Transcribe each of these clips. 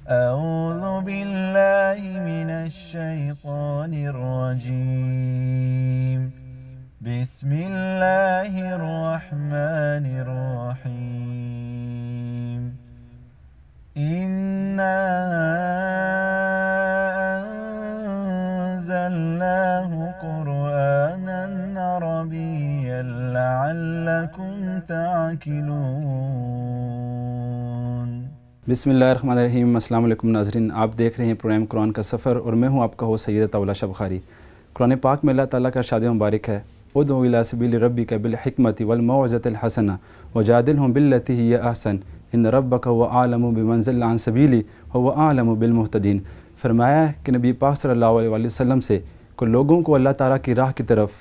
أعوذ بالله من الشيطان الرجيم بسم الله الرحمن الرحيم إنا أنزلناه قرآنا عربيا لعلكم تعقلون۔ بسم اللہ الرحمن الرحیم۔ السلام علیکم ناظرین، آپ دیکھ رہے ہیں پروگرام قرآن کا سفر اور میں ہوں آپ کا ہوسٹ سید طاولہ شاہ بخاری۔ قرآن پاک میں اللہ تعالیٰ کا ارشاد مبارک ہے، ادعو الی سبیل ربک بالحکمۃ والموعظۃ الحسنہ وجادلہم باللتی ہی احسن ان ربک هو اعلم بمن ضل عن سبیلہ وهو اعلم بالمہتدین۔ فرمایا ہے کہ نبی پاک صلی اللہ علیہ وسلم سے کہ لوگوں کو اللہ تعالیٰ کی راہ کی طرف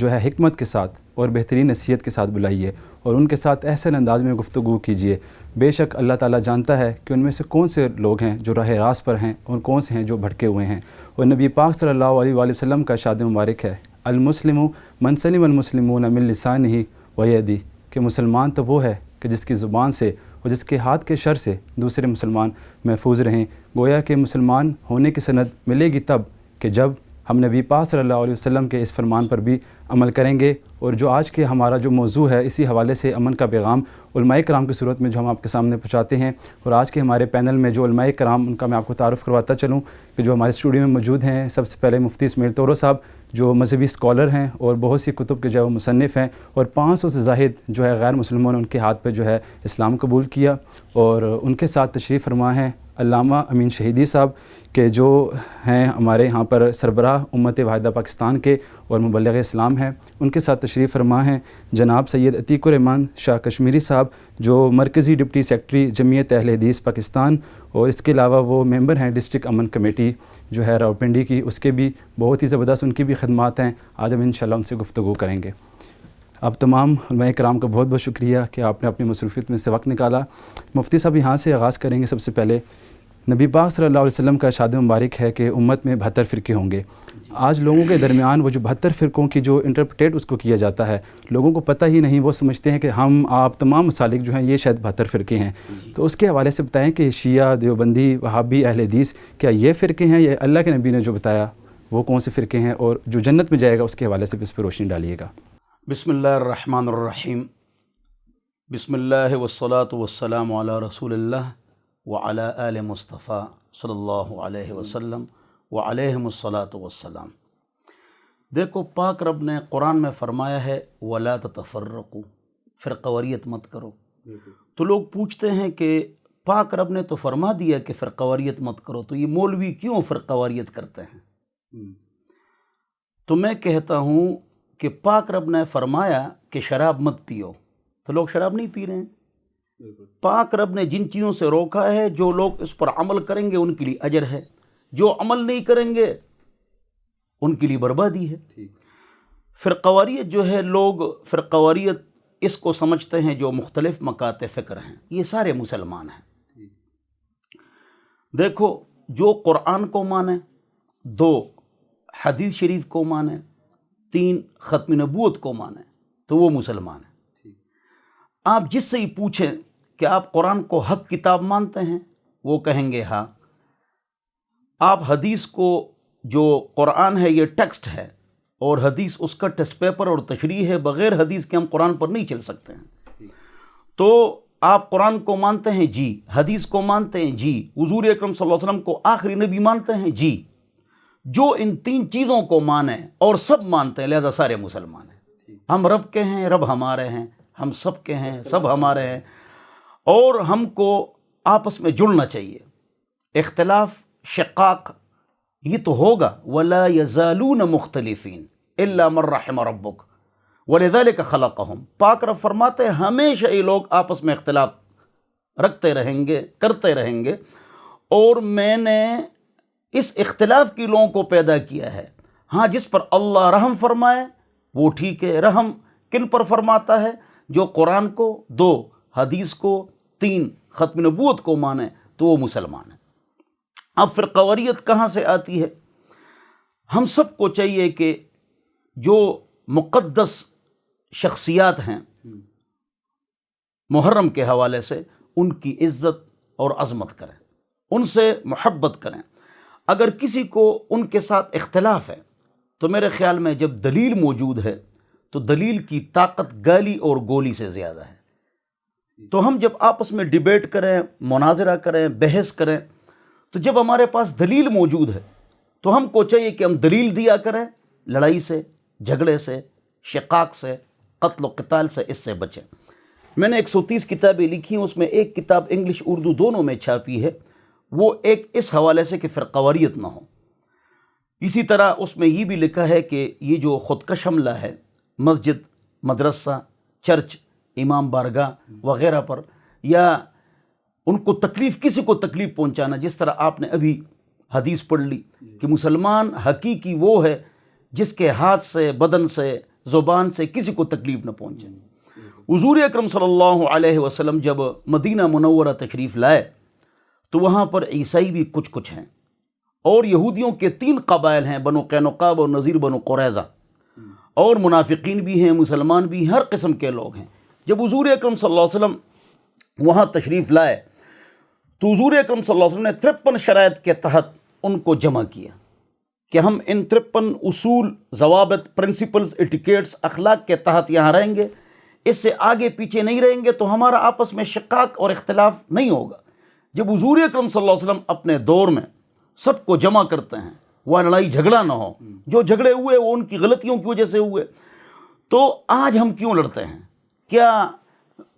جو ہے حکمت کے ساتھ اور بہترین نصیحت کے ساتھ بلائیے اور ان کے ساتھ احسن انداز میں گفتگو کیجیے۔ بے شک اللہ تعالیٰ جانتا ہے کہ ان میں سے کون سے لوگ ہیں جو راہ راست پر ہیں اور کون سے ہیں جو بھٹکے ہوئے ہیں۔ اور نبی پاک صلی اللہ علیہ وسلم کا ارشاد مبارک ہے، المسلم من سلم المسلمون من لسانہ ویدہ، کہ مسلمان تو وہ ہے کہ جس کی زبان سے اور جس کے ہاتھ کے شر سے دوسرے مسلمان محفوظ رہیں۔ گویا کہ مسلمان ہونے کی سند ملے گی تب کہ جب ہم نبی پاک صلی اللہ علیہ وسلم کے اس فرمان پر بھی عمل کریں گے۔ اور جو آج کے ہمارا جو موضوع ہے، اسی حوالے سے امن کا پیغام علماء کرام کی صورت میں جو ہم آپ کے سامنے پہنچاتے ہیں۔ اور آج کے ہمارے پینل میں جو علماء کرام، ان کا میں آپ کو تعارف کرواتا چلوں کہ جو ہمارے اسٹوڈیو میں موجود ہیں۔ سب سے پہلے مفتی اسماعیل طورو صاحب جو مذہبی اسکالر ہیں اور بہت سی کتب کے جو ہے وہ مصنف ہیں، اور 500 سے زائد جو ہے غیر مسلموں نے ان کے ہاتھ پہ جو ہے اسلام قبول کیا۔ اور ان کے ساتھ تشریف فرما ہیں علامہ امین شہیدی صاحب کہ جو ہیں ہمارے یہاں پر سربراہ امت واحدہ پاکستان کے اور مبلغ اسلام ہیں۔ ان کے ساتھ تشریف فرما ہیں جناب سید عتیق الرحمان شاہ کشمیری صاحب جو مرکزی ڈپٹی سیکرٹری جمعیت اہل حدیث پاکستان، اور اس کے علاوہ وہ ممبر ہیں ڈسٹرکٹ امن کمیٹی جو ہے راولپنڈی کی، اس کے بھی بہت ہی زبردست ان کی بھی خدمات ہیں۔ آج ہم انشاءاللہ ان سے گفتگو کریں گے۔ اب تمام علماء کرام کا بہت بہت شکریہ کہ آپ نے اپنی مصروفیت میں سے وقت نکالا۔ مفتی صاحب یہاں سے آغاز کریں گے۔ سب سے پہلے نبی پاک صلی اللہ علیہ وسلم کا ارشاد مبارک ہے کہ امت میں 72 فرقے ہوں گے۔ آج لوگوں کے درمیان وہ جو 72 فرقوں کی جو انٹرپریٹ اس کو کیا جاتا ہے، لوگوں کو پتہ ہی نہیں، وہ سمجھتے ہیں کہ ہم آپ تمام مسالک جو ہیں یہ شاید 72 فرقے ہیں۔ تو اس کے حوالے سے بتائیں کہ شیعہ، دیوبندی، وہابی، اہل حدیث، کیا یہ فرقے ہیں یا اللہ کے نبی نے جو بتایا وہ کون سے فرقے ہیں، اور جو جنت میں جائے گا اس کے حوالے سے بھی اس پہ روشنی ڈالیے گا۔ بسم اللہ الرحمن الرحیم۔ بسم اللہ والصلاة والسلام علی رسول اللہ وعلی آل مصطفیٰ صلی اللہ علیہ وسلم وعلیہم الصلاة والسلام۔ دیکھو، پاک رب نے قرآن میں فرمایا ہے وَلَا تَتَفَرَّقُوا، فرقہ واریت مت کرو۔ تو لوگ پوچھتے ہیں کہ پاک رب نے تو فرما دیا کہ فرقہ واریت مت کرو، تو یہ مولوی کیوں فرقہ واریت کرتے ہیں؟ تو میں کہتا ہوں کہ پاک رب نے فرمایا کہ شراب مت پیو، تو لوگ شراب نہیں پی رہے ہیں۔ پاک رب نے جن چیزوں سے روکا ہے، جو لوگ اس پر عمل کریں گے ان کے لیے اجر ہے، جو عمل نہیں کریں گے ان کے لیے بربادی ہے۔ فرقہ واریت جو ہے، لوگ فرقہ واریت اس کو سمجھتے ہیں جو مختلف مکاتب فکر ہیں، یہ سارے مسلمان ہیں۔ دیکھو، جو قرآن کو مانے، 2 حدیث شریف کو مانے، 3 ختم نبوت کو مانے، تو وہ مسلمان ہیں۔ آپ جس سے ہی پوچھیں کہ آپ قرآن کو حق کتاب مانتے ہیں، وہ کہیں گے ہاں۔ آپ حدیث کو، جو قرآن ہے یہ ٹیکسٹ ہے اور حدیث اس کا ٹیسٹ پیپر اور تشریح ہے، بغیر حدیث کے ہم قرآن پر نہیں چل سکتے ہیں۔ تو آپ قرآن کو مانتے ہیں؟ جی۔ حدیث کو مانتے ہیں؟ جی۔ حضور اکرم صلی اللہ علیہ وسلم کو آخری نبی مانتے ہیں؟ جی۔ جو ان 3 چیزوں کو مانے اور سب مانتے ہیں، لہذا سارے مسلمان ہیں۔ ہم رب کے ہیں، رب ہمارے ہیں، ہم سب کے ہیں، سب ہمارے ہیں، اور ہم کو آپس میں جڑنا چاہیے۔ اختلاف، شقاق یہ تو ہوگا، وَلَا يَزَالُونَ مُخْتَلِفِينَ إِلَّا مَن رَحِمَ رَبُّكَ وَلِذَلِكَ خَلَقَهُمْ۔ پاک رب فرماتے ہیں ہمیشہ یہ لوگ آپس میں اختلاف رکھتے رہیں گے، کرتے رہیں گے، اور میں نے اس اختلاف کی لوگوں کو پیدا کیا ہے۔ ہاں، جس پر اللہ رحم فرمائے وہ ٹھیک ہے۔ رحم کن پر فرماتا ہے؟ جو قرآن کو، 2 حدیث کو، 3 ختم نبوت کو مانے، تو وہ مسلمان ہے۔ اب فرقہ واریت کہاں سے آتی ہے؟ ہم سب کو چاہیے کہ جو مقدس شخصیات ہیں محرم کے حوالے سے، ان کی عزت اور عظمت کریں۔ ان سے محبت کریں. اگر کسی کو ان کے ساتھ اختلاف ہے تو میرے خیال میں جب دلیل موجود ہے تو دلیل کی طاقت گالی اور گولی سے زیادہ ہے. تو ہم جب آپس میں ڈیبیٹ کریں، مناظرہ کریں، بحث کریں، تو جب ہمارے پاس دلیل موجود ہے تو ہم کو چاہیے کہ ہم دلیل دیا کریں، لڑائی سے، جھگڑے سے، شقاق سے، قتل و قتال سے اس سے بچیں. میں نے 130 کتابیں لکھی ہیں، اس میں ایک کتاب انگلش اردو دونوں میں چھاپی ہے، وہ ایک اس حوالے سے کہ فرقواریت نہ ہو. اسی طرح اس میں یہ بھی لکھا ہے کہ یہ جو خودکش حملہ ہے مسجد، مدرسہ، چرچ، امام بارگاہ وغیرہ پر، یا ان کو تکلیف، کسی کو تکلیف پہنچانا، جس طرح آپ نے ابھی حدیث پڑھ لی کہ مسلمان حقیقی وہ ہے جس کے ہاتھ سے، بدن سے، زبان سے کسی کو تکلیف نہ پہنچے. حضور اکرم صلی اللہ علیہ وسلم جب مدینہ منورہ تشریف لائے تو وہاں پر عیسائی بھی کچھ ہیں، اور یہودیوں کے 3 قبائل ہیں، بنو قینقاع، بنو نذیر، بنو قریظہ، اور منافقین بھی ہیں، مسلمان بھی، ہر قسم کے لوگ ہیں. جب حضور اکرم صلی اللہ علیہ وسلم وہاں تشریف لائے تو حضور اکرم صلی اللہ علیہ وسلم نے 53 شرائط کے تحت ان کو جمع کیا کہ ہم ان 53 اصول، ضوابط، پرنسپلز، ایٹیکیٹس، اخلاق کے تحت یہاں رہیں گے، اس سے آگے پیچھے نہیں رہیں گے تو ہمارا آپس میں شقاق اور اختلاف نہیں ہوگا. جب حضور اکرم صلی اللہ علیہ وسلم اپنے دور میں سب کو جمع کرتے ہیں، وہ لڑائی جھگڑا نہ ہو، جو جھگڑے ہوئے وہ ان کی غلطیوں کی وجہ سے ہوئے، تو آج ہم کیوں لڑتے ہیں؟ کیا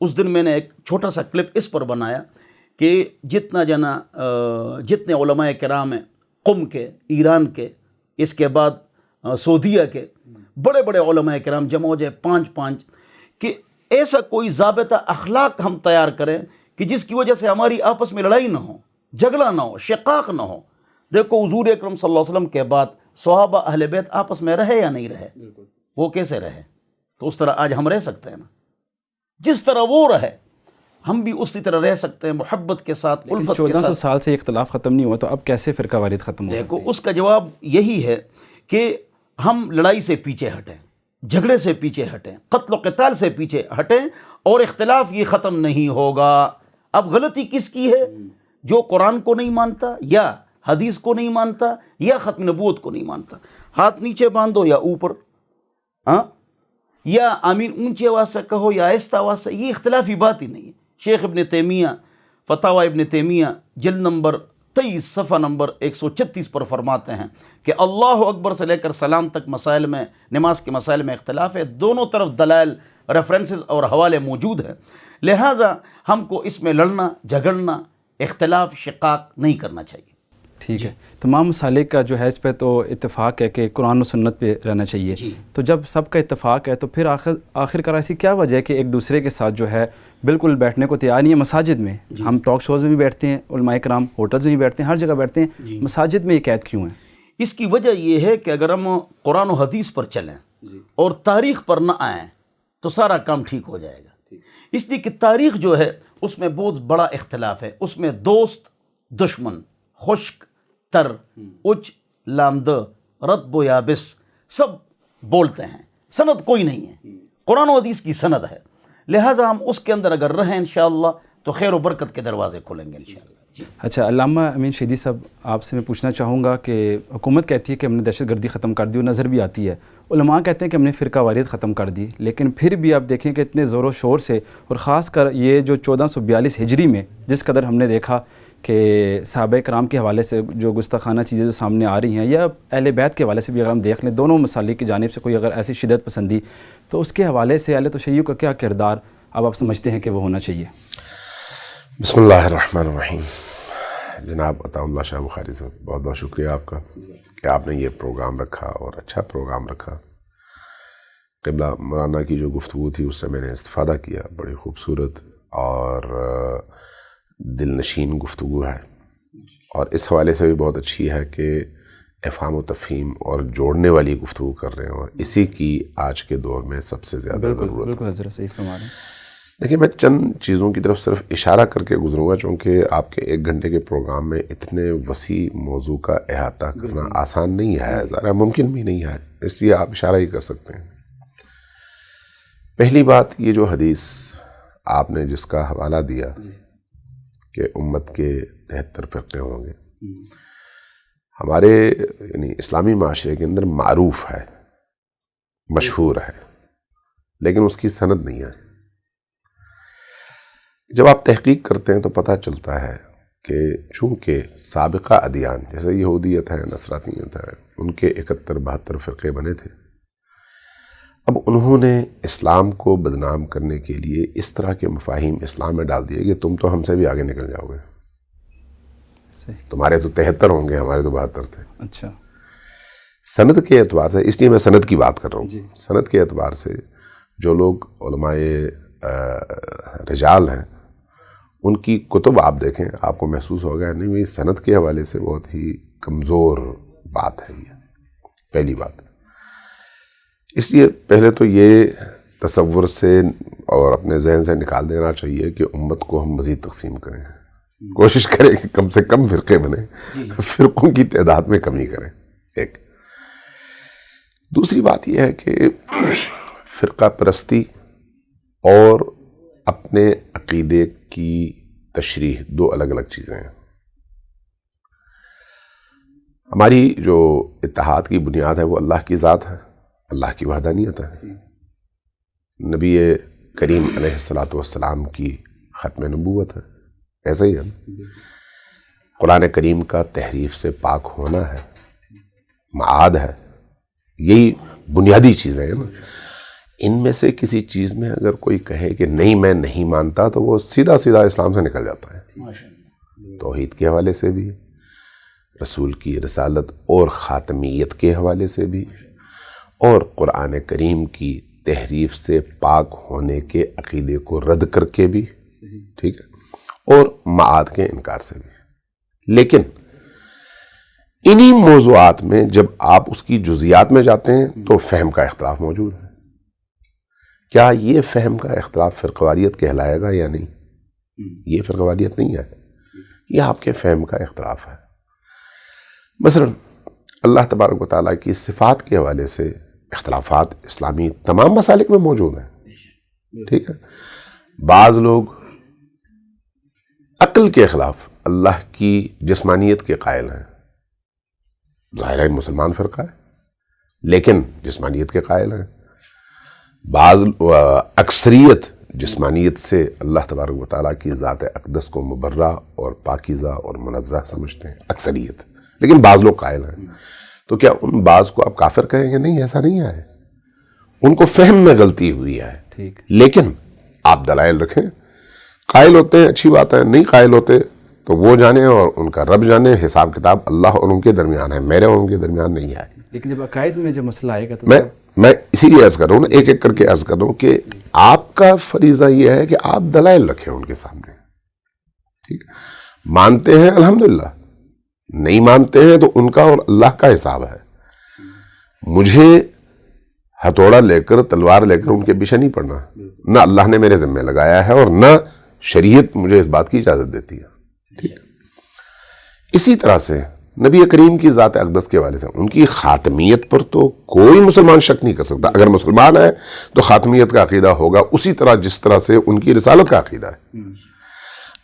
اس دن میں نے ایک چھوٹا سا کلپ اس پر بنایا کہ جتنے علماء کرام ہیں، قم کے، ایران کے، اس کے بعد سعودیہ کے بڑے بڑے علماء کرام جمع ہو جائے 5 کہ ایسا کوئی ضابطہ اخلاق ہم تیار کریں کہ جس کی وجہ سے ہماری آپس میں لڑائی نہ ہو، جھگڑا نہ ہو، شقاق نہ ہو. دیکھو حضور اکرم صلی اللہ علیہ وسلم کے بعد صحابہ اہل بیت آپس میں رہے یا نہیں رہے؟ وہ کیسے رہے؟ تو اس طرح آج ہم رہ سکتے ہیں نا؟ جس طرح وہ رہے ہم بھی اسی طرح رہ سکتے ہیں، محبت کے ساتھ، الفت کے ساتھ. 1400 سال سے اختلاف ختم نہیں ہوا تو اب کیسے فرقہ واریت ختم ہو سکتی ہے؟ دیکھو اس کا جواب یہی ہے کہ ہم لڑائی سے پیچھے ہٹیں، جھگڑے سے پیچھے ہٹیں، قتل و قتال سے پیچھے ہٹیں، اور اختلاف یہ ختم نہیں ہوگا. اب غلطی کس کی ہے؟ جو قرآن کو نہیں مانتا، یا حدیث کو نہیں مانتا، یا ختم نبوت کو نہیں مانتا. ہاتھ نیچے باندھو یا اوپر، یا آمین اونچی آواز سے کہو یا آہستہ آواز سے، یہ اختلافی بات ہی نہیں ہے. شیخ ابن تیمیہ فتاوی ابن تیمیہ جلد نمبر 23 صفحہ نمبر 136 پر فرماتے ہیں کہ اللہ اکبر سے لے کر سلام تک مسائل میں، نماز کے مسائل میں اختلاف ہے، دونوں طرف دلائل، ریفرنسز اور حوالے موجود ہیں، لہٰذا ہم کو اس میں لڑنا، جھگڑنا، اختلاف، شقاق نہیں کرنا چاہیے. ٹھیک ہے. تمام مسالک کا جو ہے اس پہ تو اتفاق ہے کہ قرآن و سنت پہ رہنا چاہیے. تو جب سب کا اتفاق ہے تو پھر آخر کار ایسی کیا وجہ ہے کہ ایک دوسرے کے ساتھ جو ہے بالکل بیٹھنے کو تیار نہیں ہے؟ مساجد میں ہم ٹاک شوز میں بھی بیٹھتے ہیں، علماء کرام ہوٹلز میں بھی بیٹھتے ہیں، ہر جگہ بیٹھتے ہیں، مساجد میں یہ قید کیوں ہے؟ اس کی وجہ یہ ہے کہ اگر ہم قرآن و حدیث پر چلیں اور تاریخ پر نہ آئیں تو سارا کام ٹھیک ہو جائے گا. اس لیے کہ تاریخ جو ہے اس میں بہت بڑا اختلاف ہے، اس میں دوست، دشمن، خشک، تر، اچ، لامدہ، رطب و یابس سب بولتے ہیں، سند کوئی نہیں ہے. قرآن و حدیث کی سند ہے، لہٰذا ہم اس کے اندر اگر رہیں انشاءاللہ تو خیر و برکت کے دروازے کھولیں گے انشاءاللہ. اچھا، علامہ امین شہیدی صاحب، آپ سے میں پوچھنا چاہوں گا کہ حکومت کہتی ہے کہ ہم نے دہشت گردی ختم کر دی، اور نظر بھی آتی ہے، علماء کہتے ہیں کہ ہم نے فرقہ واریت ختم کر دی، لیکن پھر بھی آپ دیکھیں کہ اتنے زور و شور سے، اور خاص کر یہ جو 1442 ہجری میں جس قدر ہم نے دیکھا کہ صحابہ کرام کے حوالے سے جو گستاخانہ چیزیں جو سامنے آ رہی ہیں، یا اہل بیت کے حوالے سے بھی اگر ہم دیکھ لیں، دونوں مسالک کی جانب سے کوئی اگر ایسی شدت پسندی، تو اس کے حوالے سے اہل تشیع کا کیا کردار اب آپ سمجھتے ہیں کہ وہ ہونا چاہیے؟ بسم اللہ الرحمن الرحیم. جناب عطا اللہ شاہ بخاری صاحب، بہت بہت شکریہ آپ کا کہ آپ نے یہ پروگرام رکھا، اور اچھا پروگرام رکھا. قبلہ مولانا کی جو گفتگو تھی اس سے میں نے استفادہ کیا، بڑی خوبصورت اور دل نشین گفتگو ہے، اور اس حوالے سے بھی بہت اچھی ہے کہ افہام و تفہیم اور جوڑنے والی گفتگو کر رہے ہیں، اور اسی کی آج کے دور میں سب سے زیادہ ضرورت ہے. بالکل حضرت صحیح فرما رہے ہیں. دیکھیں، میں چند چیزوں کی طرف صرف اشارہ کر کے گزروں گا، چونکہ آپ کے 1 گھنٹے کے پروگرام میں اتنے وسیع موضوع کا احاطہ کرنا آسان نہیں ہے، ذرا ممکن بھی نہیں ہے، اس لیے آپ اشارہ ہی کر سکتے ہیں. پہلی بات، یہ جو حدیث آپ نے جس کا حوالہ دیا کہ امت کے 73 فرقے ہوں گے. ہمارے یعنی اسلامی معاشرے کے اندر معروف ہے، مشہور ہے، لیکن اس کی سند نہیں ہے. جب آپ تحقیق کرتے ہیں تو پتہ چلتا ہے کہ چونکہ سابقہ ادیان جیسے یہودیت ہے، نصرانیت ہے، ان کے 71-72 فرقے بنے تھے. اب انہوں نے اسلام کو بدنام کرنے کے لیے اس طرح کے مفاہیم اسلام میں ڈال دیے کہ تم تو ہم سے بھی آگے نکل جاؤ گے. تمہارے تو 73 ہوں گے، ہمارے تو 72 تھے. اچھا. سند کے اعتبار سے، اس لیے میں سند کی بات کر رہا ہوں، سند کے اعتبار سے جو لوگ علماء رجال ہیں ان کی کتب آپ دیکھیں، آپ کو محسوس ہوگا نہیں بھائی سند کے حوالے سے بہت ہی کمزور بات ہے. یہ پہلی بات. اس لیے پہلے تو یہ تصور سے اور اپنے ذہن سے نکال دینا چاہیے کہ امت کو ہم مزید تقسیم کریں، کوشش کریں کہ کم سے کم فرقے بنیں، فرقوں کی تعداد میں کمی کریں. ایک دوسری بات یہ ہے کہ فرقہ پرستی اور اپنے عقیدے کی تشریح دو الگ الگ چیزیں ہیں. ہماری جو اتحاد کی بنیاد ہے وہ اللہ کی ذات ہے، اللہ کی وحدانیت ہے. نبی کریم علیہ السلام کی ختم نبوت ہے، ایسا ہی ہے. قرآن کریم کا تحریف سے پاک ہونا ہے، معاد ہے. یہی بنیادی چیزیں ہیں نا. ان میں سے کسی چیز میں اگر کوئی کہے کہ نہیں میں نہیں مانتا تو وہ سیدھا سیدھا اسلام سے نکل جاتا ہے. توحید کے حوالے سے بھی، رسول کی رسالت اور خاتمیت کے حوالے سے بھی، اور قرآن کریم کی تحریف سے پاک ہونے کے عقیدے کو رد کر کے بھی، ٹھیک ہے، اور معاد کے انکار سے بھی. لیکن انہی موضوعات میں جب آپ اس کی جزیات میں جاتے ہیں تو فہم کا اختلاف موجود ہے. کیا یہ فہم کا اختلاف فرقواریت کہلائے گا یا نہیں؟ یہ فرقواریت نہیں ہے، یہ آپ کے فہم کا اختلاف ہے. مثلا اللہ تبارک و تعالیٰ کی صفات کے حوالے سے اختلافات اسلامی تمام مسالک میں موجود ہیں، ٹھیک ہے. بعض لوگ عقل کے خلاف اللہ کی جسمانیت کے قائل ہیں. ظاہر ہے مسلمان فرقہ ہے لیکن جسمانیت کے قائل ہیں. بعض اکثریت جسمانیت سے اللہ تبارک و تعالیٰ کی ذات اقدس کو مبرہ اور پاکیزہ اور منزہ سمجھتے ہیں، اکثریت. لیکن بعض لوگ قائل ہیں. تو کیا ان بعض کو آپ کافر کہیں گے؟ نہیں، ایسا نہیں ہے. ان کو فہم میں غلطی ہوئی ہے. ٹھیک. لیکن آپ دلائل رکھیں. قائل ہوتے ہیں اچھی بات ہے، نہیں قائل ہوتے تو وہ جانے اور ان کا رب جانے. حساب کتاب اللہ اور ان کے درمیان ہے، میرے اور ان کے درمیان نہیں ہے. لیکن جب عقائد میں جب مسئلہ آئے گا تو میں اسی لیے عرض کر رہا ہوں نا، ایک ایک کر کے عرض کر رہا ہوں کہ آپ کا فریضہ یہ ہے کہ آپ دلائل رکھیں ان کے سامنے. ٹھیک، مانتے ہیں الحمدللہ، نہیں مانتے ہیں تو ان کا اور اللہ کا حساب ہے. مجھے ہتھوڑا لے کر تلوار لے کر ان کے پیچھے نہیں پڑنا، نہ اللہ نے میرے ذمہ لگایا ہے اور نہ شریعت مجھے اس بات کی اجازت دیتی ہے. ٹھیک. اسی طرح سے نبی کریم کی ذات اقدس کے حوالے سے ان کی خاتمیت پر تو کوئی مسلمان شک نہیں کر سکتا. اگر مسلمان ہے تو خاتمیت کا عقیدہ ہوگا اسی طرح جس طرح سے ان کی رسالت کا عقیدہ ہے.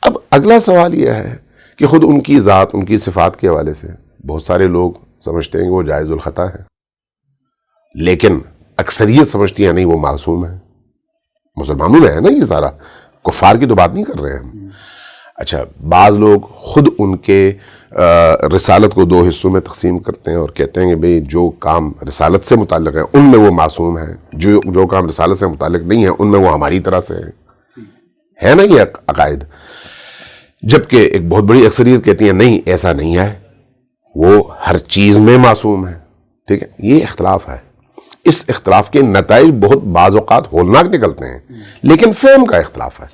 اب اگلا سوال یہ ہے کہ خود ان کی ذات، ان کی صفات کے حوالے سے بہت سارے لوگ سمجھتے ہیں کہ وہ جائز الخطا ہے، لیکن اکثریت سمجھتی ہے نہیں وہ معصوم ہے. مسلمانوں میں ہے نا یہ سارا، کفار کی تو بات نہیں کر رہے ہیں ہم. اچھا، بعض لوگ خود ان کے رسالت کو دو حصوں میں تقسیم کرتے ہیں اور کہتے ہیں کہ بھئی جو کام رسالت سے متعلق ہے ان میں وہ معصوم ہیں، جو کام رسالت سے متعلق نہیں ہے ان میں وہ ہماری طرح سے ہے نا یہ عقائد. جبکہ ایک بہت بڑی اکثریت کہتی ہے نہیں ایسا نہیں ہے، وہ ہر چیز میں معصوم ہے. ٹھیک ہے، یہ اختلاف ہے. اس اختلاف کے نتائج بہت بعض اوقات ہولناک نکلتے ہیں، لیکن فہم کا اختلاف ہے.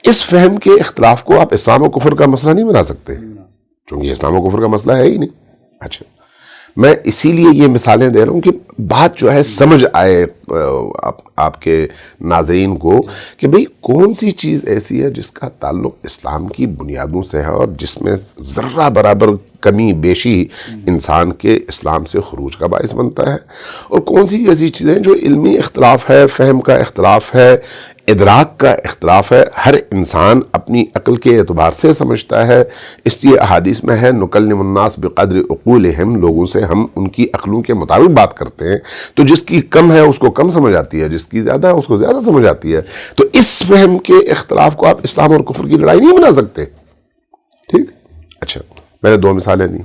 اس فہم کے اختلاف کو آپ اسلام و کفر کا مسئلہ نہیں بنا سکتے، چونکہ اسلام و کفر کا مسئلہ ہے ہی نہیں. اچھا، میں اسی لیے یہ مثالیں دے رہا ہوں کہ بات جو ہے سمجھ آئے آپ کے ناظرین کو کہ بھئی کون سی چیز ایسی ہے جس کا تعلق اسلام کی بنیادوں سے ہے اور جس میں ذرہ برابر کمی بیشی انسان کے اسلام سے خروج کا باعث بنتا ہے، اور کون سی ایسی چیزیں جو علمی اختلاف ہے، فہم کا اختلاف ہے، ادراک کا اختلاف ہے. ہر انسان اپنی عقل کے اعتبار سے سمجھتا ہے. اس لیے احادیث میں ہے نکلم الناس بقدر عقولہم، لوگوں سے ہم ان کی عقلوں کے مطابق بات کرتے ہیں. تو جس کی کم ہے اس کو کم سمجھ آتی ہے، جس کی زیادہ ہے اس کو زیادہ سمجھ آتی ہے. تو اس فہم کے اختلاف کو آپ اسلام اور کفر کی لڑائی نہیں بنا سکتے. ٹھیک. اچھا، میں نے 2 مثالیں دی.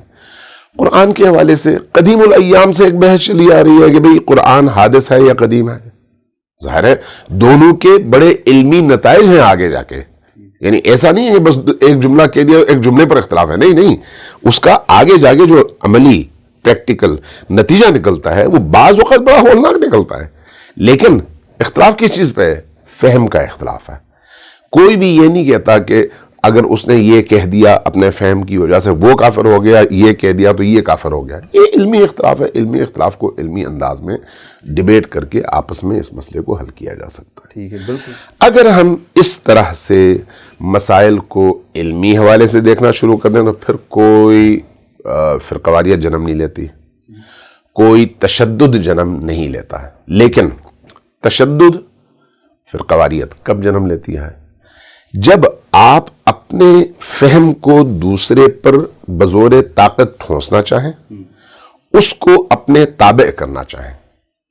قرآن کے حوالے سے قدیم الایام سے ایک بحث چلی آ رہی ہے کہ بھئی قرآن حادث ہے یا قدیم ہے. ظاہر ہے دونوں کے بڑے علمی نتائج ہیں آگے جا کے. یعنی ایسا نہیں ہے کہ بس ایک جملہ کہہ دیا ایک جملے پر اختلاف ہے. نہیں، اس کا آگے جا کے جو عملی پریکٹیکل نتیجہ نکلتا ہے وہ بعض وقت بڑا ہولناک نکلتا ہے. لیکن اختلاف کس چیز پہ ہے؟ فہم کا اختلاف ہے. کوئی بھی یہ نہیں کہتا کہ اگر اس نے یہ کہہ دیا اپنے فہم کی وجہ سے وہ کافر ہو گیا، یہ کہہ دیا تو یہ کافر ہو گیا. یہ علمی اختلاف ہے. علمی اختلاف کو علمی انداز میں ڈیبیٹ کر کے آپس میں اس مسئلے کو حل کیا جا سکتا ہے. ٹھیک ہے، بالکل. اگر ہم اس طرح سے مسائل کو علمی حوالے سے دیکھنا شروع کر دیں تو پھر کوئی فرقواریت جنم نہیں لیتی، کوئی تشدد جنم نہیں لیتا ہے. لیکن تشدد، فرقواریت کب جنم لیتی ہے؟ جب آپ اپنے فہم کو دوسرے پر بزور طاقت ٹھونسنا چاہیں، اس کو اپنے تابع کرنا چاہیں.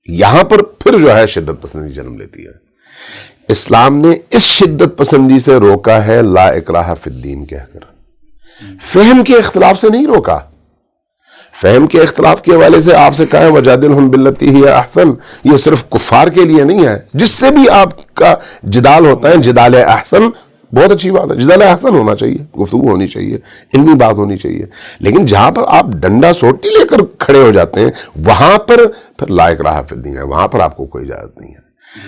یہاں پر پھر جو ہے شدت پسندی جنم لیتی ہے. اسلام نے اس شدت پسندی سے روکا ہے لا اکراہ فی الدین کہہ کر. فہم کے اختلاف سے نہیں روکا. فہم کے اختلاف کے حوالے سے آپ سے کہا ہے وجادلہم باللتی ہی احسن، یہ صرف کفار کے لیے نہیں ہے. جس سے بھی آپ کا جدال ہوتا ہے جدال احسن بہت اچھی بات ہے. جدال احسن ہونا چاہیے، گفتگو ہونی چاہیے، علمی بات ہونی چاہیے. لیکن جہاں پر آپ ڈنڈا سوٹی لے کر کھڑے ہو جاتے ہیں وہاں پر پھر لا اکراہ فی الدین ہے، وہاں پر آپ کو کوئی اجازت نہیں ہے.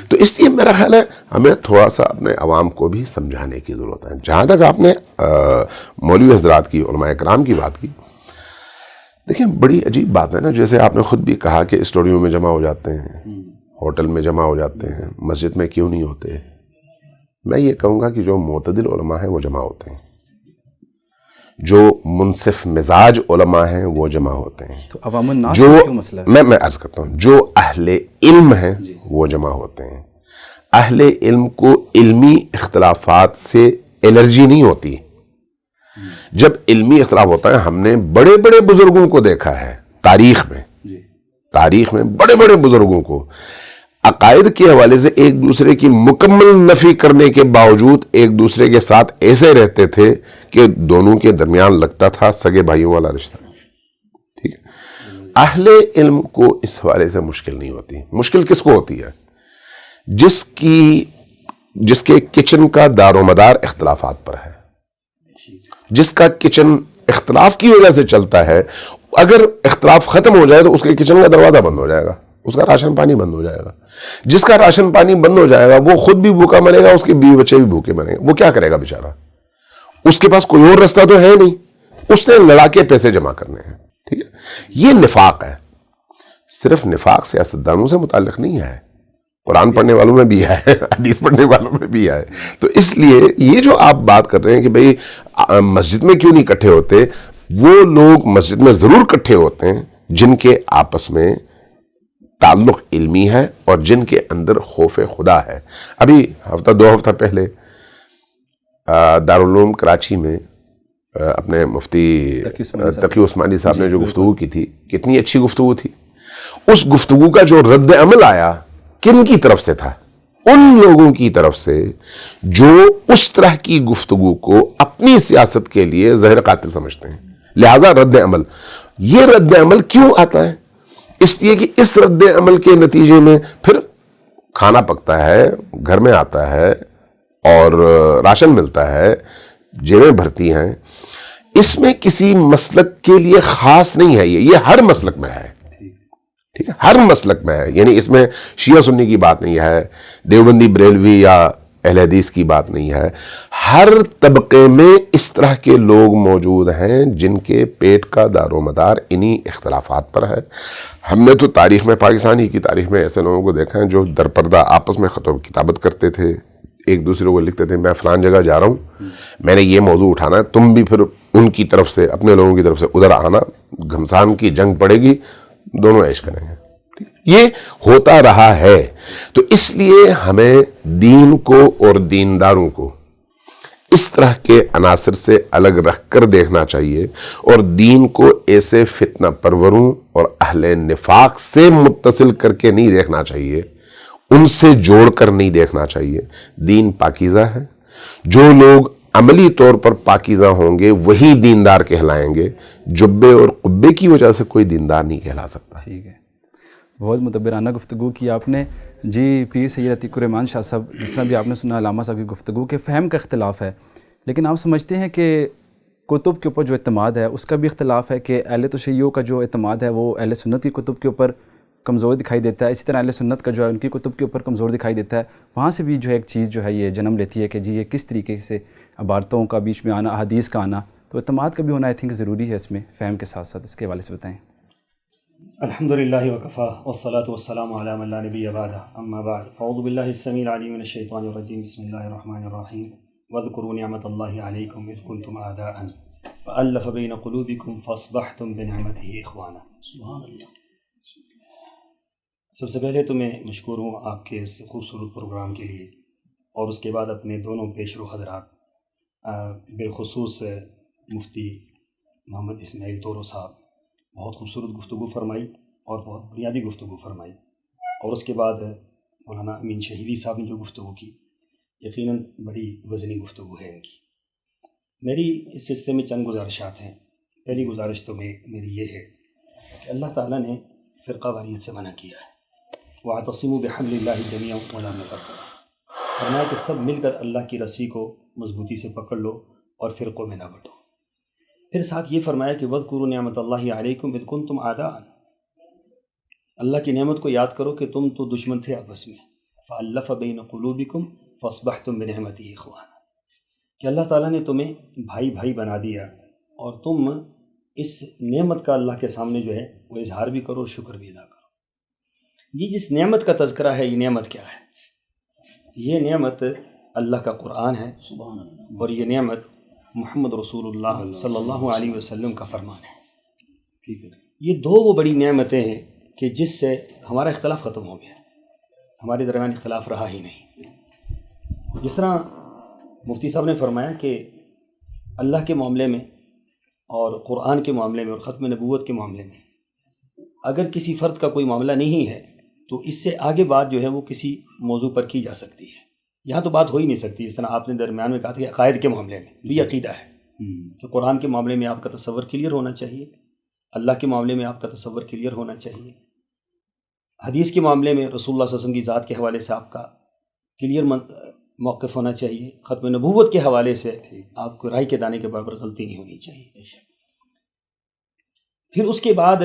تو اس لیے میرا خیال ہے ہمیں تھوڑا سا اپنے عوام کو بھی سمجھانے کی ضرورت ہے. جہاں تک آپ نے مولوی حضرات کی، علماء کرام کی بات کی، دیکھیں بڑی عجیب بات ہے نا. جیسے آپ نے خود بھی کہا کہ اسٹوڈیو میں جمع ہو جاتے ہیں، ہوٹل میں جمع ہو جاتے ہیں، مسجد میں کیوں نہیں ہوتے؟ میں یہ کہوں گا کہ جو معتدل علماء ہیں وہ جمع ہوتے ہیں، جو منصف مزاج علماء ہیں وہ جمع ہوتے ہیں. تو عوام الناس جو کا کیوں مسئلہ ہے؟ میں عرض کرتا ہوں، جو اہل علم ہیں وہ جمع ہوتے ہیں. اہل علم کو علمی اختلافات سے الرجی نہیں ہوتی. جب علمی اختلاف ہوتا ہے، ہم نے بڑے بڑے بزرگوں کو دیکھا ہے تاریخ میں بڑے بڑے بزرگوں کو عقائد کے حوالے سے ایک دوسرے کی مکمل نفی کرنے کے باوجود ایک دوسرے کے ساتھ ایسے رہتے تھے کہ دونوں کے درمیان لگتا تھا سگے بھائیوں والا رشتہ. ٹھیک ہے. اہل علم کو اس حوالے سے مشکل نہیں ہوتی. مشکل کس کو ہوتی ہے؟ جس کے کچن کا دار و مدار اختلافات پر ہے، جس کا کچن اختلاف کی وجہ سے چلتا ہے. اگر اختلاف ختم ہو جائے تو اس کے کچن کا دروازہ بند ہو جائے گا، اس کا راشن پانی بند ہو جائے گا. جس کا راشن پانی بند ہو جائے گا وہ خود بھی بھوکا مرے گا، اس کے بیوی بچے بھی بھوکے مریں گے. وہ کیا کرے گا بیچارہ؟ اس کے پاس کوئی اور رستہ تو ہے نہیں، اس نے لڑا کے پیسے جمع کرنے ہیں. ٹھیک ہے. یہ نفاق ہے. صرف نفاق سیاستدانوں سے متعلق نہیں ہے، قرآن پڑھنے والوں میں بھی ہے، حدیث پڑھنے والوں میں بھی ہے. تو اس لیے یہ جو آپ بات کر رہے ہیں کہ بھئی مسجد میں کیوں نہیں اکٹھے ہوتے، وہ لوگ مسجد میں ضرور اکٹھے ہوتے ہیں جن کے آپس میں تعلق علمی ہے اور جن کے اندر خوف خدا ہے. ابھی ہفتہ 2 ہفتہ پہلے دارالعلوم کراچی میں اپنے مفتی تقی عثمانی صاحب نے جو گفتگو کی تھی، کتنی اچھی گفتگو تھی. اس گفتگو کا جو رد عمل آیا کن کی طرف سے تھا؟ ان لوگوں کی طرف سے جو اس طرح کی گفتگو کو اپنی سیاست کے لیے زہر قاتل سمجھتے ہیں. لہذا رد عمل، یہ رد عمل کیوں آتا ہے؟ اس لیے کہ اس رد عمل کے نتیجے میں پھر کھانا پکتا ہے، گھر میں آتا ہے اور راشن ملتا ہے، جیبیں بھرتی ہیں. اس میں کسی مسلک کے لیے خاص نہیں ہے. یہ ہر مسلک میں ہے. ٹھیک ہے، ہر مسلک میں ہے. یعنی اس میں شیعہ سنی کی بات نہیں ہے، دیوبندی بریلوی یا اہل حدیث کی بات نہیں ہے. ہر طبقے میں اس طرح کے لوگ موجود ہیں جن کے پیٹ کا دار و مدار انہی اختلافات پر ہے. ہم نے تو تاریخ میں، پاکستانی کی تاریخ میں ایسے لوگوں کو دیکھا ہے جو درپردہ آپس میں خط و کتابت کرتے تھے، ایک دوسرے کو لکھتے تھے میں فلان جگہ جا رہا ہوں، میں نے یہ موضوع اٹھانا ہے، تم بھی پھر ان کی طرف سے، اپنے لوگوں کی طرف سے ادھر آنا، گھمسان کی جنگ پڑے گی، دونوں عیش کریں گے. یہ ہوتا رہا ہے. تو اس لیے ہمیں دین کو اور دینداروں کو اس طرح کے عناصر سے الگ رکھ کر دیکھنا چاہیے اور دین کو ایسے فتنہ پروروں اور اہل نفاق سے متصل کر کے نہیں دیکھنا چاہیے، ان سے جوڑ کر نہیں دیکھنا چاہیے. دین پاکیزہ ہے، جو لوگ عملی طور پر پاکیزہ ہوں گے وہی دیندار کہلائیں گے. جبے اور قبے کی وجہ سے کوئی دیندار نہیں کہلا سکتا. ٹھیک ہے، بہت مدبرانہ گفتگو کی آپ نے. جی پیر سید عتیق الرحمان شاہ صاحب، جس طرح بھی آپ نے سنا علامہ صاحب کی گفتگو کے فہم کا اختلاف ہے، لیکن آپ سمجھتے ہیں کہ کتب کے اوپر جو اعتماد ہے اس کا بھی اختلاف ہے کہ اہل تشیع کا جو اعتماد ہے وہ اہل سنت کی کتب کے اوپر کمزور دکھائی دیتا ہے، اسی طرح اہل سنت کا جو ہے ان کی کتب کے اوپر کمزور دکھائی دیتا ہے. وہاں سے بھی جو ہے ایک چیز جو ہے یہ جنم لیتی ہے کہ جی یہ کس طریقے سے عبارتوں کا بیچ میں آنا، احادیث کا آنا، تو اعتماد کا بھی ہونا آئی تھنک ضروری ہے اس میں فہم کے ساتھ ساتھ. اس کے حوالے سے بتائیں. الحمدللہ وکفا والصلاة والسلام علی من لا نبی بعدہ، اما بعد فاعوذ باللہ السمیع العلیم من الشیطان الرجیم، بسم اللہ الرحمن الرحیم. واذکروا نعمت اللہ علیکم اذ کنتم اعداء فألف بین قلوبکم فاصبحتم بنعمتہ اخوانا. سبحان اللہ. سب سے پہلے تو میں مشکور ہوں آپ کے اس خوبصورت پروگرام کے لیے، اور اس کے بعد اپنے دونوں پیشرو حضرات بالخصوص مفتی محمد اسماعیل طورو صاحب، بہت خوبصورت گفتگو فرمائی اور بہت بنیادی گفتگو فرمائی. اور اس کے بعد مولانا امین شہیدی صاحب نے جو گفتگو کی، یقیناً بڑی وزنی گفتگو ہے ان کی. میری اس سلسلے میں چند گزارشات ہیں. پہلی گزارش تو میری یہ ہے کہ اللہ تعالیٰ نے فرقہ واریت سے منع کیا ہے. وَاعْتَصِمُوا بِحَبْلِ اللَّهِ جَمِيعًا وَلَا تَفَرَّقُوا. فرمایا کہ سب مل کر اللہ کی رسی کو مضبوطی سے پکڑ لو اور فرقوں میں نہ بٹو. پھر ساتھ یہ فرمایا کہ وَاذْكُرُوا نِعْمَتَ اللَّهِ عَلَيْكُمْ إِذْ كُنْتُمْ أَعْدَاءً. اللہ کی نعمت کو یاد کرو کہ تم تو دشمن تھے آپس میں. فَأَلَّفَ بَيْنَ قُلُوبِكُمْ فَأَصْبَحْتُمْ بِنِعْمَتِهِ إِخْوَانًا. کہ اللہ تعالیٰ نے تمہیں بھائی بھائی بنا دیا اور تم اس نعمت کا اللہ کے سامنے جو ہے وہ اظہار بھی کرو اور شکر بھی ادا کرو. یہ جس نعمت کا تذکرہ ہے، یہ نعمت کیا ہے؟ یہ نعمت اللہ کا قرآن ہے، سبحان اللہ، اور یہ نعمت محمد رسول اللہ صلی اللہ علیہ وسلم کا فرمان ہے. ٹھیک ہے، یہ دو وہ بڑی نعمتیں ہیں کہ جس سے ہمارا اختلاف ختم ہو گیا، ہمارے درمیان اختلاف رہا ہی نہیں. جس طرح مفتی صاحب نے فرمایا کہ اللہ کے معاملے میں اور قرآن کے معاملے میں اور ختم نبوت کے معاملے میں اگر کسی فرد کا کوئی معاملہ نہیں ہے تو اس سے آگے بات جو ہے وہ کسی موضوع پر کی جا سکتی ہے. یہاں تو بات ہو ہی نہیں سکتی. اس طرح آپ نے درمیان میں کہا تھا کہ عقائد کے معاملے میں بھی عقیدہ ہے کہ قرآن کے معاملے میں آپ کا تصور کلیئر ہونا چاہیے، اللہ کے معاملے میں آپ کا تصور کلیئر ہونا چاہیے، حدیث کے معاملے میں رسول اللہ صلی اللہ علیہ وسلم کی ذات کے حوالے سے آپ کا کلیئر موقف ہونا چاہیے، ختم نبوت کے حوالے سے آپ کو رائے کے دانے کے برابر غلطی نہیں ہونی چاہیے. پھر اس کے بعد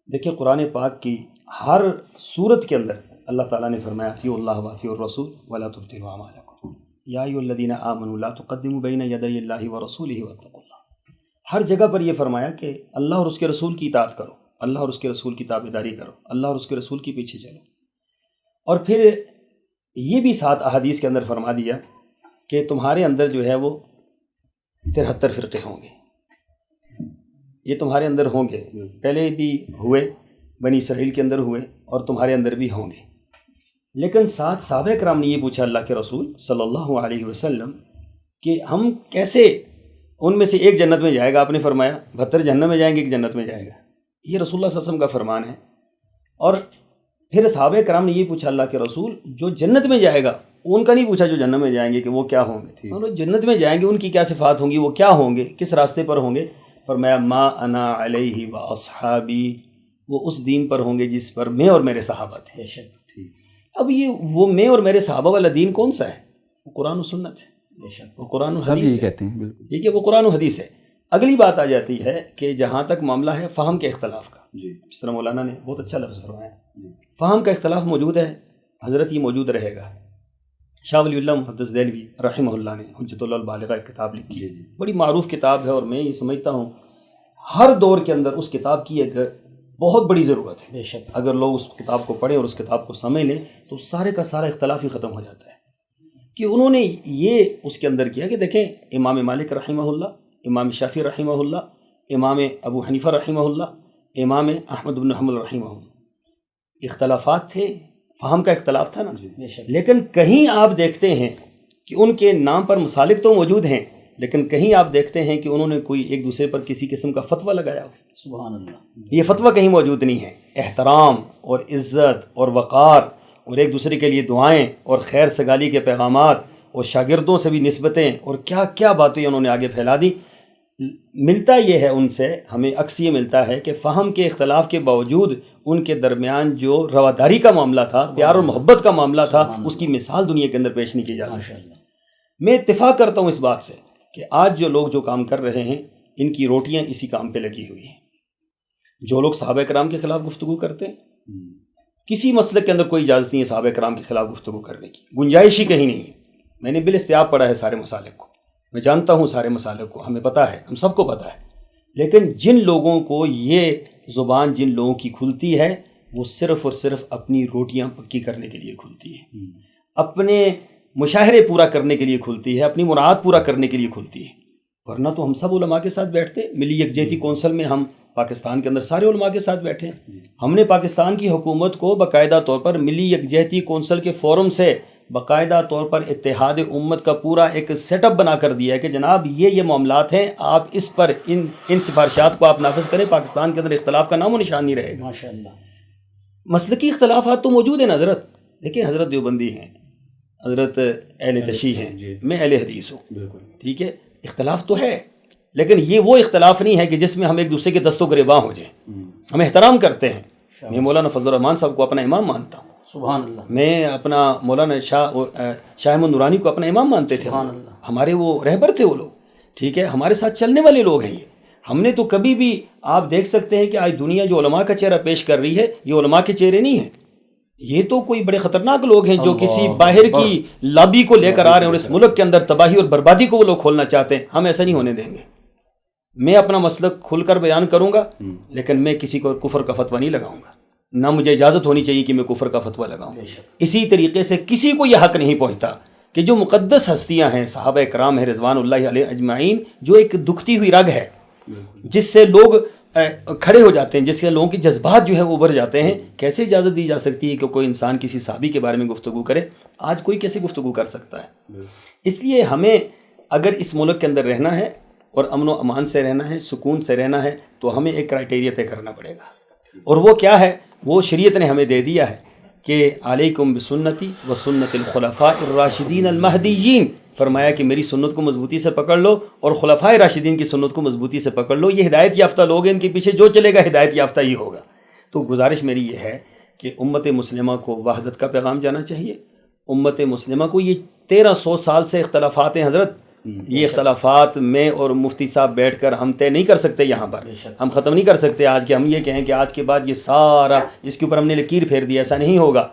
دیکھیں قرآن پاک کی ہر صورت کے اندر اللہ تعالیٰ نے فرمایا اطیعوا اللہ واطیعوا الرسول ولا تبطلوا اعمالکم یا ایھا الذین آمنوا لا تقدموا بین یدی اللہ ورسولہ واتقوا اللہ. ہر جگہ پر یہ فرمایا کہ اللہ اور اس کے رسول کی اطاعت کرو، اللہ اور اس کے رسول کی تابعداری کرو، اللہ اور اس کے رسول کے پیچھے چلو. اور پھر یہ بھی ساتھ احادیث کے اندر فرما دیا کہ تمہارے اندر جو ہے وہ 73 فرقے ہوں گے. یہ تمہارے اندر ہوں گے، پہلے بھی ہوئے، بنی اسرائیل کے اندر ہوئے اور تمہارے اندر بھی ہوں گے. لیکن ساتھ صحابہ کرام نے یہ پوچھا اللہ کے رسول صلی اللہ علیہ وسلم کہ ہم کیسے ان میں سے ایک جنت میں جائے گا؟ آپ نے فرمایا 72 جہنم میں جائیں گے، ایک جنت میں جائے گا. یہ رسول اللہ صلی اللہ علیہ وسلم کا فرمان ہے. اور پھر صحابہ کرام نے یہ پوچھا اللہ کے رسول جو جنت میں جائے گا، ان کا نہیں پوچھا جو جنت میں جائیں گے کہ وہ کیا ہوں گے، اور جنت میں جائیں گے ان کی کیا صفات ہوں گی، وہ کیا ہوں گے، کس راستے پر ہوں گے؟ فرمایا ما انا علیہ و اصحابی، وہ اس دین پر ہوں گے جس پر میں اور میرے صحابہ تھے. اب یہ وہ میں اور میرے صحابہ والا دین کون سا ہے؟ وہ قرآن و سنت ہے، وہ قرآن و حدیث ہے. ٹھیک ہے، وہ قرآن و حدیث ہے. اگلی بات آ جاتی ہے کہ جہاں تک معاملہ ہے فہم کے اختلاف کا، جس طرح مولانا نے بہت اچھا لفظ فرمایا، فہم کا اختلاف موجود ہے حضرت، یہ موجود رہے گا. شاہ ولی اللہ محدث دہلوی رحمہ اللہ نے حجت اللہ البالغہ ایک کتاب لکھی ہے، بڑی معروف کتاب ہے، اور میں یہ سمجھتا ہوں ہر دور کے اندر اس کتاب کی ایک بہت بڑی ضرورت ہے. بے شک اگر لوگ اس کتاب کو پڑھیں اور اس کتاب کو سمجھ لیں تو سارے کا سارا اختلاف ہی ختم ہو جاتا ہے. کہ انہوں نے یہ اس کے اندر کیا کہ دیکھیں امام مالک رحمہ اللہ، امام شافعی رحمہ اللہ، امام ابو حنیفہ رحمہ اللہ، امام احمد بن حنبل رحمہ اللہ، اختلافات تھے، فہم کا اختلاف تھا نا، لیکن کہیں آپ دیکھتے ہیں کہ ان کے نام پر مسالک تو موجود ہیں، لیکن کہیں آپ دیکھتے ہیں کہ انہوں نے کوئی ایک دوسرے پر کسی قسم کا فتویٰ لگایا ہو. سبحان اللہ. یہ فتویٰ کہیں موجود نہیں ہے. احترام اور عزت اور وقار اور ایک دوسرے کے لیے دعائیں اور خیر سگالی کے پیغامات اور شاگردوں سے بھی نسبتیں اور کیا کیا باتیں انہوں نے آگے پھیلا دی. ملتا یہ ہے ان سے، ہمیں عکس یہ ملتا ہے کہ فہم کے اختلاف کے باوجود ان کے درمیان جو رواداری کا معاملہ تھا، پیار اور محبت کا معاملہ تھا، اس کی مثال دنیا کے اندر پیش نہیں کی جا سکتی. میں اتفاق کرتا ہوں اس بات سے کہ آج جو لوگ جو کام کر رہے ہیں ان کی روٹیاں اسی کام پہ لگی ہوئی ہیں. جو لوگ صحابہ کرام کے خلاف گفتگو کرتے ہیں، کسی مسلک کے اندر کوئی اجازت نہیں ہے صحابہ کرام کے خلاف گفتگو کرنے کی، گنجائش ہی کہیں نہیں ہے. میں نے بالاستیاب پڑھا ہے سارے مسالک کو، میں جانتا ہوں سارے مسالک کو، ہمیں پتہ ہے، ہم سب کو پتہ ہے. لیکن جن لوگوں کو یہ زبان جن لوگوں کی کھلتی ہے وہ صرف اور صرف اپنی روٹیاں پکی کرنے کے لیے کھلتی ہے، اپنے مشاہرے پورا کرنے کے لیے کھلتی ہے، اپنی مراد پورا کرنے کے لیے کھلتی ہے. ورنہ تو ہم سب علماء کے ساتھ بیٹھتے، ملی یکجہتی کونسل میں ہم پاکستان کے اندر سارے علماء کے ساتھ بیٹھے ہیں. ہم نے پاکستان کی حکومت کو باقاعدہ طور پر ملی یکجہتی کونسل کے فورم سے باقاعدہ طور پر اتحاد امت کا پورا ایک سیٹ اپ بنا کر دیا ہے کہ جناب یہ معاملات ہیں، آپ اس پر ان سفارشات کو آپ نافذ کریں، پاکستان کے اندر اختلاف کا نام و نشان نہیں رہے گا. ماشاءاللہ. مسلکی اختلافات تو موجود ہیں حضرت، دیکھیں حضرت دیوبندی ہیں، حضرت اہل تشیع ہیں، میں اہل حدیث ہوں، ٹھیک ہے، اختلاف تو ہے، لیکن یہ وہ اختلاف نہیں ہے کہ جس میں ہم ایک دوسرے کے دست و گریباں ہو جائیں. ہم احترام کرتے ہیں. میں مولانا فضل الرحمان صاحب کو اپنا امام مانتا ہوں. سبحان اللہ. میں اپنا مولانا شاہ احمد نورانی کو اپنا امام مانتے تھے. سبحان اللہ. ہمارے وہ رہبر تھے وہ لوگ، ٹھیک ہے، ہمارے ساتھ چلنے والے لوگ ہیں. یہ ہم نے تو کبھی بھی، آپ دیکھ سکتے ہیں کہ آج دنیا جو علماء کا چہرہ پیش کر رہی ہے یہ علماء کے چہرے نہیں ہیں، یہ تو کوئی بڑے خطرناک لوگ ہیں جو کسی باہر کی لابی کو لے کر آ رہے ہیں اور اس ملک کے اندر تباہی اور بربادی کو وہ لوگ کھولنا چاہتے ہیں. ہم ایسا نہیں ہونے دیں گے. میں اپنا مسلک کھل کر بیان کروں گا، لیکن میں کسی کو کفر کا فتویٰ نہیں لگاؤں گا، نہ مجھے اجازت ہونی چاہیے کہ میں کفر کا فتویٰ لگاؤں. اسی طریقے سے کسی کو یہ حق نہیں پہنچتا کہ جو مقدس ہستیاں ہیں، صحابہ کرام ہیں رضوان اللہ علیہ اجمعین، جو ایک دکھتی ہوئی رگ ہے جس سے لوگ کھڑے ہو جاتے ہیں، جس سے لوگوں کے جذبات جو ہے وہ ابھر جاتے ہیں، کیسے اجازت دی جا سکتی ہے کہ کوئی انسان کسی صحابی کے بارے میں گفتگو کرے؟ آج کوئی کیسے گفتگو کر سکتا ہے؟ اس لیے ہمیں اگر اس ملک کے اندر رہنا ہے اور امن و امان سے رہنا ہے، سکون سے رہنا ہے، تو ہمیں ایک کرائٹیریا طے کرنا پڑے گا. اور وہ کیا ہے؟ وہ شریعت نے ہمیں دے دیا ہے کہ علیکم بسنتی و سنت الخلفاء الراشدین المہدیین. فرمایا کہ میری سنت کو مضبوطی سے پکڑ لو اور خلفاء راشدین کی سنت کو مضبوطی سے پکڑ لو. یہ ہدایت یافتہ لوگ ہیں، ان کے پیچھے جو چلے گا ہدایت یافتہ ہی ہوگا. تو گزارش میری یہ ہے کہ امت مسلمہ کو وحدت کا پیغام جانا چاہیے. امت مسلمہ کو یہ 1300 سال سے اختلافات ہیں حضرت، یہ اختلافات میں اور مفتی صاحب بیٹھ کر ہم طے نہیں کر سکتے، یہاں پر ہم ختم نہیں کر سکتے آج کے. ہم یہ کہیں کہ آج کے بعد یہ سارا اس کے اوپر ہم نے لکیر پھیر دیا، ایسا نہیں ہوگا.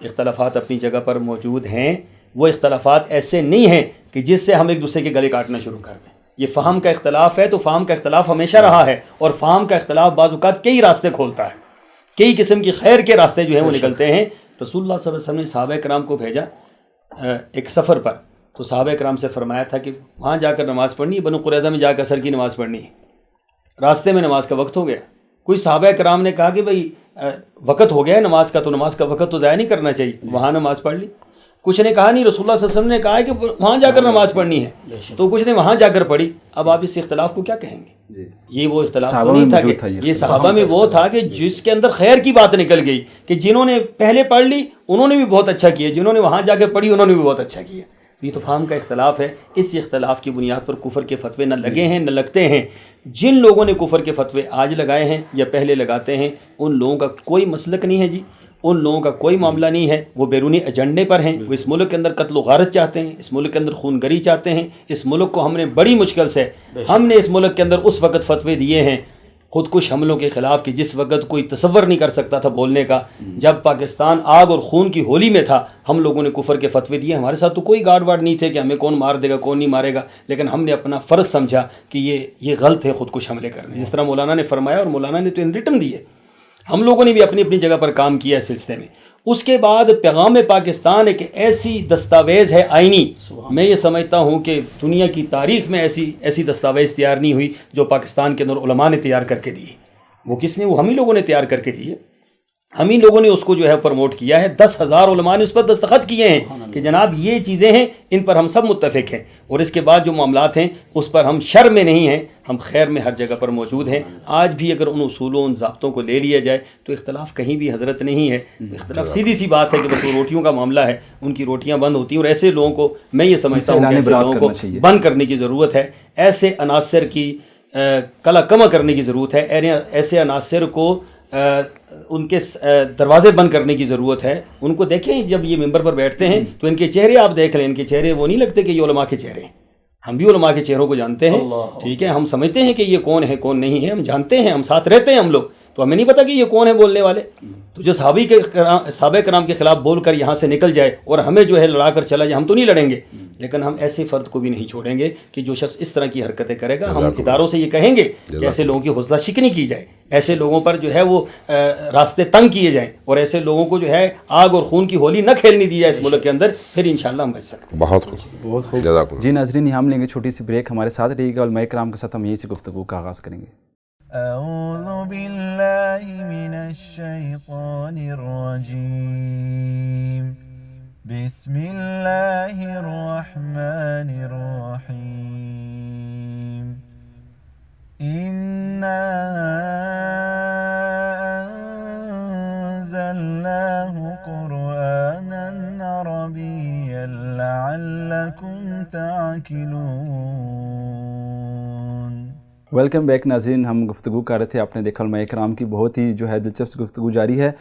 اختلافات اپنی جگہ پر موجود ہیں. وہ اختلافات ایسے نہیں ہیں کہ جس سے ہم ایک دوسرے کے گلے کاٹنا شروع کر دیں. یہ فہم کا اختلاف ہے، تو فہم کا اختلاف ہمیشہ رہا ہے، اور فہم کا اختلاف بعض اوقات کئی راستے کھولتا ہے، کئی قسم کی خیر کے راستے جو ہیں وہ نکلتے ہیں. رسول اللہ صلی اللہ علیہ وسلم نے صحابہ کرام کو بھیجا ایک سفر پر، تو صحابہ کرام سے فرمایا تھا کہ وہاں جا کر نماز پڑھنی ہے، بنو قریظہ میں جا کر عصر کی نماز پڑھنی ہے. راستے میں نماز کا وقت ہو گیا. کوئی صحابہ کرام نے کہا کہ بھائی وقت ہو گیا ہے نماز کا، تو نماز کا وقت تو ضائع نہیں کرنا چاہیے، وہاں نماز پڑھ لی. کچھ نے کہا نہیں، رسول اللہ صلی اللہ علیہ وسلم نے کہا ہے کہ وہاں جا کر نماز پڑھنی ہے، تو کچھ نے وہاں جا کر پڑھی. اب آپ اس اختلاف کو کیا کہیں گے؟ یہ وہ اختلاف تو نہیں تھا کہ یہ صحابہ میں وہ تھا کہ جس کے اندر خیر کی بات نکل گئی کہ جنہوں نے پہلے پڑھ لی انہوں نے بھی بہت اچھا کیا، جنہوں نے وہاں جا کے پڑھی انہوں نے بھی بہت اچھا کیا. یہ تو فہم کا اختلاف ہے. اس اختلاف کی بنیاد پر کفر کے فتوے نہ لگے ہیں نہ لگتے ہیں. جن لوگوں نے کفر کے فتوے آج لگائے ہیں یا پہلے لگاتے ہیں، ان لوگوں کا کوئی مسلک نہیں ہے جی، ان لوگوں کا کوئی معاملہ نہیں ہے. وہ بیرونی ایجنڈے پر ہیں. وہ اس ملک کے اندر قتل و غارت چاہتے ہیں، اس ملک کے اندر خون گری چاہتے ہیں. اس ملک کو ہم نے بڑی مشکل سے، ہم نے اس ملک کے اندر اس وقت فتوے دیے ہیں خودکش حملوں کے خلاف کہ جس وقت کوئی تصور نہیں کر سکتا تھا بولنے کا. جب پاکستان آگ اور خون کی ہولی میں تھا، ہم لوگوں نے کفر کے فتوے دیے. ہمارے ساتھ تو کوئی گارڈ وارڈ نہیں تھے کہ ہمیں کون مار دے گا کون نہیں مارے گا، لیکن ہم نے اپنا فرض سمجھا کہ یہ غلط ہے خودکش حملے کرنے، جس طرح مولانا نے فرمایا، اور مولانا نے تو ان ریٹن دیے. ہم لوگوں نے بھی اپنی اپنی جگہ پر کام کیا اس سلسلے میں. اس کے بعد پیغام پاکستان ایک ایسی دستاویز ہے آئینی، میں یہ سمجھتا ہوں کہ دنیا کی تاریخ میں ایسی دستاویز تیار نہیں ہوئی جو پاکستان کے اندر علماء نے تیار کر کے دی. وہ کس نے؟ وہ ہم ہی لوگوں نے تیار کر کے دی ہے. ہم ہی لوگوں نے اس کو جو ہے پروموٹ کیا ہے. 10,000 علماء نے اس پر دستخط کیے ہیں کہ جناب یہ چیزیں ہیں, ان پر ہم سب متفق ہیں, اور اس کے بعد جو معاملات ہیں اس پر ہم شر میں نہیں ہیں, ہم خیر میں ہر جگہ پر موجود ہیں. آج بھی اگر ان اصولوں ان ضابطوں کو لے لیا جائے تو اختلاف کہیں بھی حضرت نہیں ہے. اختلاف سیدھی سی بات ہے کہ بس وہ روٹیوں کا معاملہ ہے, ان کی روٹیاں بند ہوتی ہیں, اور ایسے لوگوں کو میں یہ سمجھتا ہوں کہ ایسے لوگوں کو بند کرنے کی ضرورت ہے. ایسے عناصر کی کلا کما کرنے کی ضرورت ہے. ایسے عناصر کو ان کے دروازے بند کرنے کی ضرورت ہے. ان کو دیکھیں جب یہ ممبر پر بیٹھتے ہیں تو ان کے چہرے آپ دیکھ لیں, ان کے چہرے وہ نہیں لگتے کہ یہ علماء کے چہرے ہیں. ہم بھی علماء کے چہروں کو جانتے ہیں, ٹھیک ہے, ہم سمجھتے ہیں کہ یہ کون ہے کون نہیں ہے, ہم جانتے ہیں, ہم ساتھ رہتے ہیں ہم لوگ, تو ہمیں نہیں پتا کہ یہ کون ہے بولنے والے. تو جو صحابہ کرام کے خلاف بول کر یہاں سے نکل جائے اور ہمیں جو ہے لڑا کر چلا جائے, ہم تو نہیں لڑیں گے, لیکن ہم ایسے فرد کو بھی نہیں چھوڑیں گے کہ جو شخص اس طرح کی حرکتیں کرے گا. ہم اداروں سے یہ کہیں گے کہ ایسے لوگوں کی حوصلہ شکنی کی جائے, ایسے لوگوں پر جو ہے وہ راستے تنگ کیے جائیں, اور ایسے لوگوں کو جو ہے آگ اور خون کی ہولی نہ کھیلنی دی جائے اس ملک کے اندر, پھر انشاءاللہ ہم بچ سکتے ہیں. بہت خوب, بہت خوب. جزاک اللہ. جی ناظرین, ہم لیں گے چھوٹی سی بریک, ہمارے ساتھ رہیے گا. علماء کرام کے ساتھ ہم یہیں سے گفتگو کا آغاز کریں گے. أعوذ بالله من الشيطان الرجيم. بسم الله الرحمن الرحيم. إنا أنزلناه قرآنا عربيا لعلكم تعقلون. ویلکم بیک ناظرین. ہم گفتگو کر رہے تھے, آپ نے دیکھا علماء کرام کی بہت ہی جو ہے دلچسپ گفتگو جاری ہے.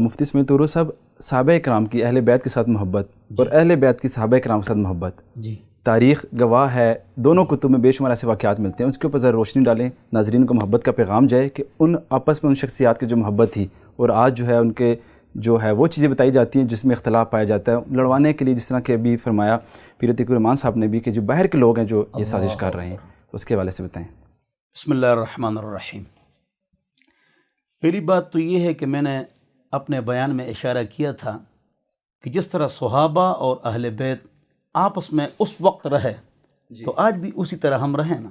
مفتی اسماعیل طورو صاحب, صحابہ کرام کی اہل بیت کے ساتھ محبت اور اہل بیت کی صحابہ کرام کے ساتھ محبت, جی تاریخ گواہ ہے, دونوں کتب میں بے شمار ایسے واقعات ملتے ہیں. اس کے اوپر ذرا روشنی ڈالیں, ناظرین کو محبت کا پیغام جائے کہ ان آپس میں ان شخصیات کی جو محبت تھی اور آج جو ہے ان کے جو ہے وہ چیزیں بتائی جاتی ہیں جس میں اختلاف پایا جاتا ہے لڑوانے کے لیے, جس طرح کہ ابھی فرمایا پیر تقی الرحمان صاحب نے بھی کہ جو باہر کے لوگ ہیں جو یہ سازش کر رہے ہیں, اس کے حوالے سے بتائیں. بسم اللہ الرحمن الرحیم. پہلی بات تو یہ ہے کہ میں نے اپنے بیان میں اشارہ کیا تھا کہ جس طرح صحابہ اور اہل بیت آپس میں اس وقت رہے تو آج بھی اسی طرح ہم رہیں نا.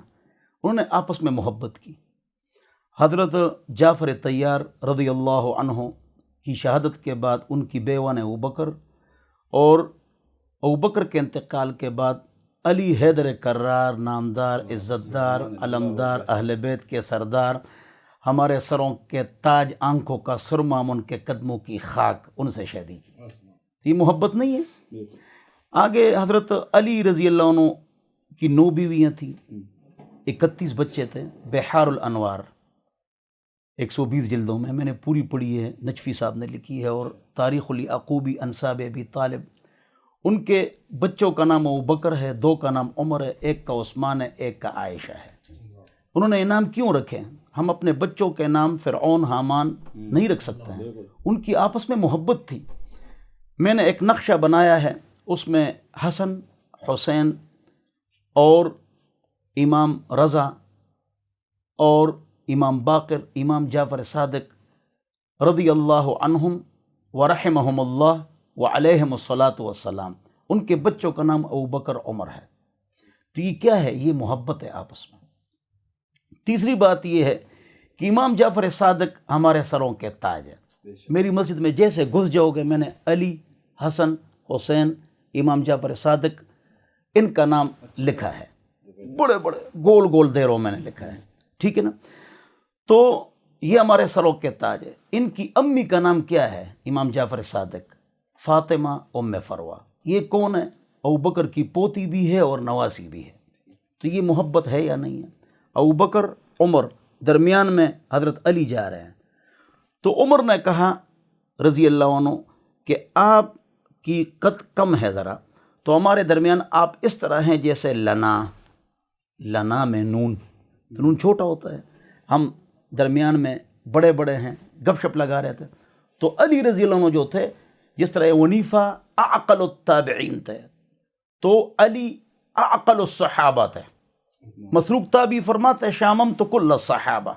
انہوں نے آپس میں محبت کی. حضرت جعفر طیار رضی اللہ عنہ کی شہادت کے بعد ان کی بیوہ نے ابوبکر, اور ابوبکر کے انتقال کے بعد علی حیدر کرار, نامدار, عزتدار, علمدار, اہل بیت کے سردار, ہمارے سروں کے تاج, آنکھوں کا سرما, ان کے قدموں کی خاک, ان سے شادی کی. یہ محبت نہیں ہے؟ آگے حضرت علی رضی اللہ عنہ کی 9 بیویاں تھیں, 31 بچے تھے. بحار الانوار 120 جلدوں میں نے پوری پڑھی ہے, نجفی صاحب نے لکھی ہے, اور تاریخ الیعقوبی انساب ابی طالب. ان کے بچوں کا نام ابوبکر ہے, 2 کا نام عمر ہے, 1 کا عثمان ہے, 1 کا عائشہ ہے. انہوں نے انعام کیوں رکھے؟ ہم اپنے بچوں کے نام فرعون, حامان نہیں رکھ سکتے ہیں. ان کی آپس میں محبت تھی. میں نے ایک نقشہ بنایا ہے, اس میں حسن, حسین اور امام رضا اور امام باقر, امام جعفر صادق رضی اللہ عنہم ورحمہم اللہ وعلیہم الصلاۃ والسلام, ان کے بچوں کا نام ابوبکر, عمر ہے. تو یہ کیا ہے؟ یہ محبت ہے آپس میں. تیسری بات یہ ہے کہ امام جعفر صادق ہمارے سروں کے تاج ہے. میری مسجد میں جیسے گھس جاؤ گے, میں نے علی, حسن, حسین, امام جعفر صادق ان کا نام لکھا ہے, بڑے بڑے گول گول دیروں میں نے لکھا ہے, ٹھیک ہے نا. تو یہ ہمارے سروں کے تاج ہے. ان کی امی کا نام کیا ہے؟ امام جعفر صادق, فاطمہ ام فروہ. یہ کون ہے؟ ابوبکر کی پوتی بھی ہے اور نواسی بھی ہے. تو یہ محبت ہے یا نہیں ہے؟ ابوبکر, عمر, درمیان میں حضرت علی جا رہے ہیں. تو عمر نے کہا رضی اللہ عنہ کہ آپ کی قد کم ہے ذرا, تو ہمارے درمیان آپ اس طرح ہیں جیسے لنا, لنا میں نون, تو نون چھوٹا ہوتا ہے, ہم درمیان میں بڑے بڑے ہیں, گپ شپ لگا رہے تھے. تو علی رضی اللہ عنہ جو تھے جس طرح ونیفہ اعقل التابعین تھے, تو علی اعقل الصحابہ تھے. مسروق تابعی فرماتے ہیں شاممت کل الصحابہ,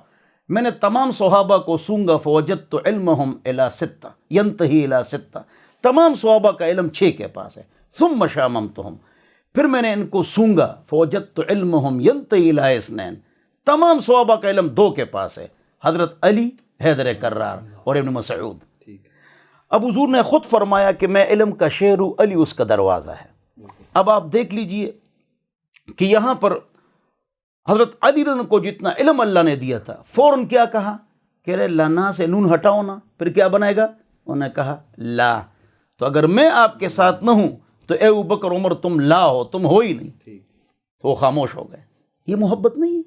میں نے تمام صحابہ کو سونگا فوجدت علمہم الی 6 ینتہی الی 6, تمام صحابہ کا علم 6 کے پاس ہے. ثم شاممتہم, پھر میں نے ان کو سونگا فوجدت علمہم ینتہی الی 2, تمام صحابہ کا علم 2 کے پاس ہے, حضرت علی, حیدر کرار اور ابن مسعود. اب حضور نے خود فرمایا کہ میں علم کا شہر ہوں، علی اس کا دروازہ ہے۔ اب آپ دیکھ لیجئے کہ یہاں پر حضرت علی رضی اللہ عنہ کو جتنا علم اللہ نے دیا تھا، فوراً کیا کہا کہ رے لانا سے نون ہٹاؤ نا، پھر کیا بنائے گا؟ انہوں نے کہا لا۔ تو اگر میں آپ کے ساتھ نہ ہوں تو اے ابوبکر عمر تم لا ہو، تم ہو ہی نہیں۔ تو وہ خاموش ہو گئے۔ یہ محبت نہیں ہے؟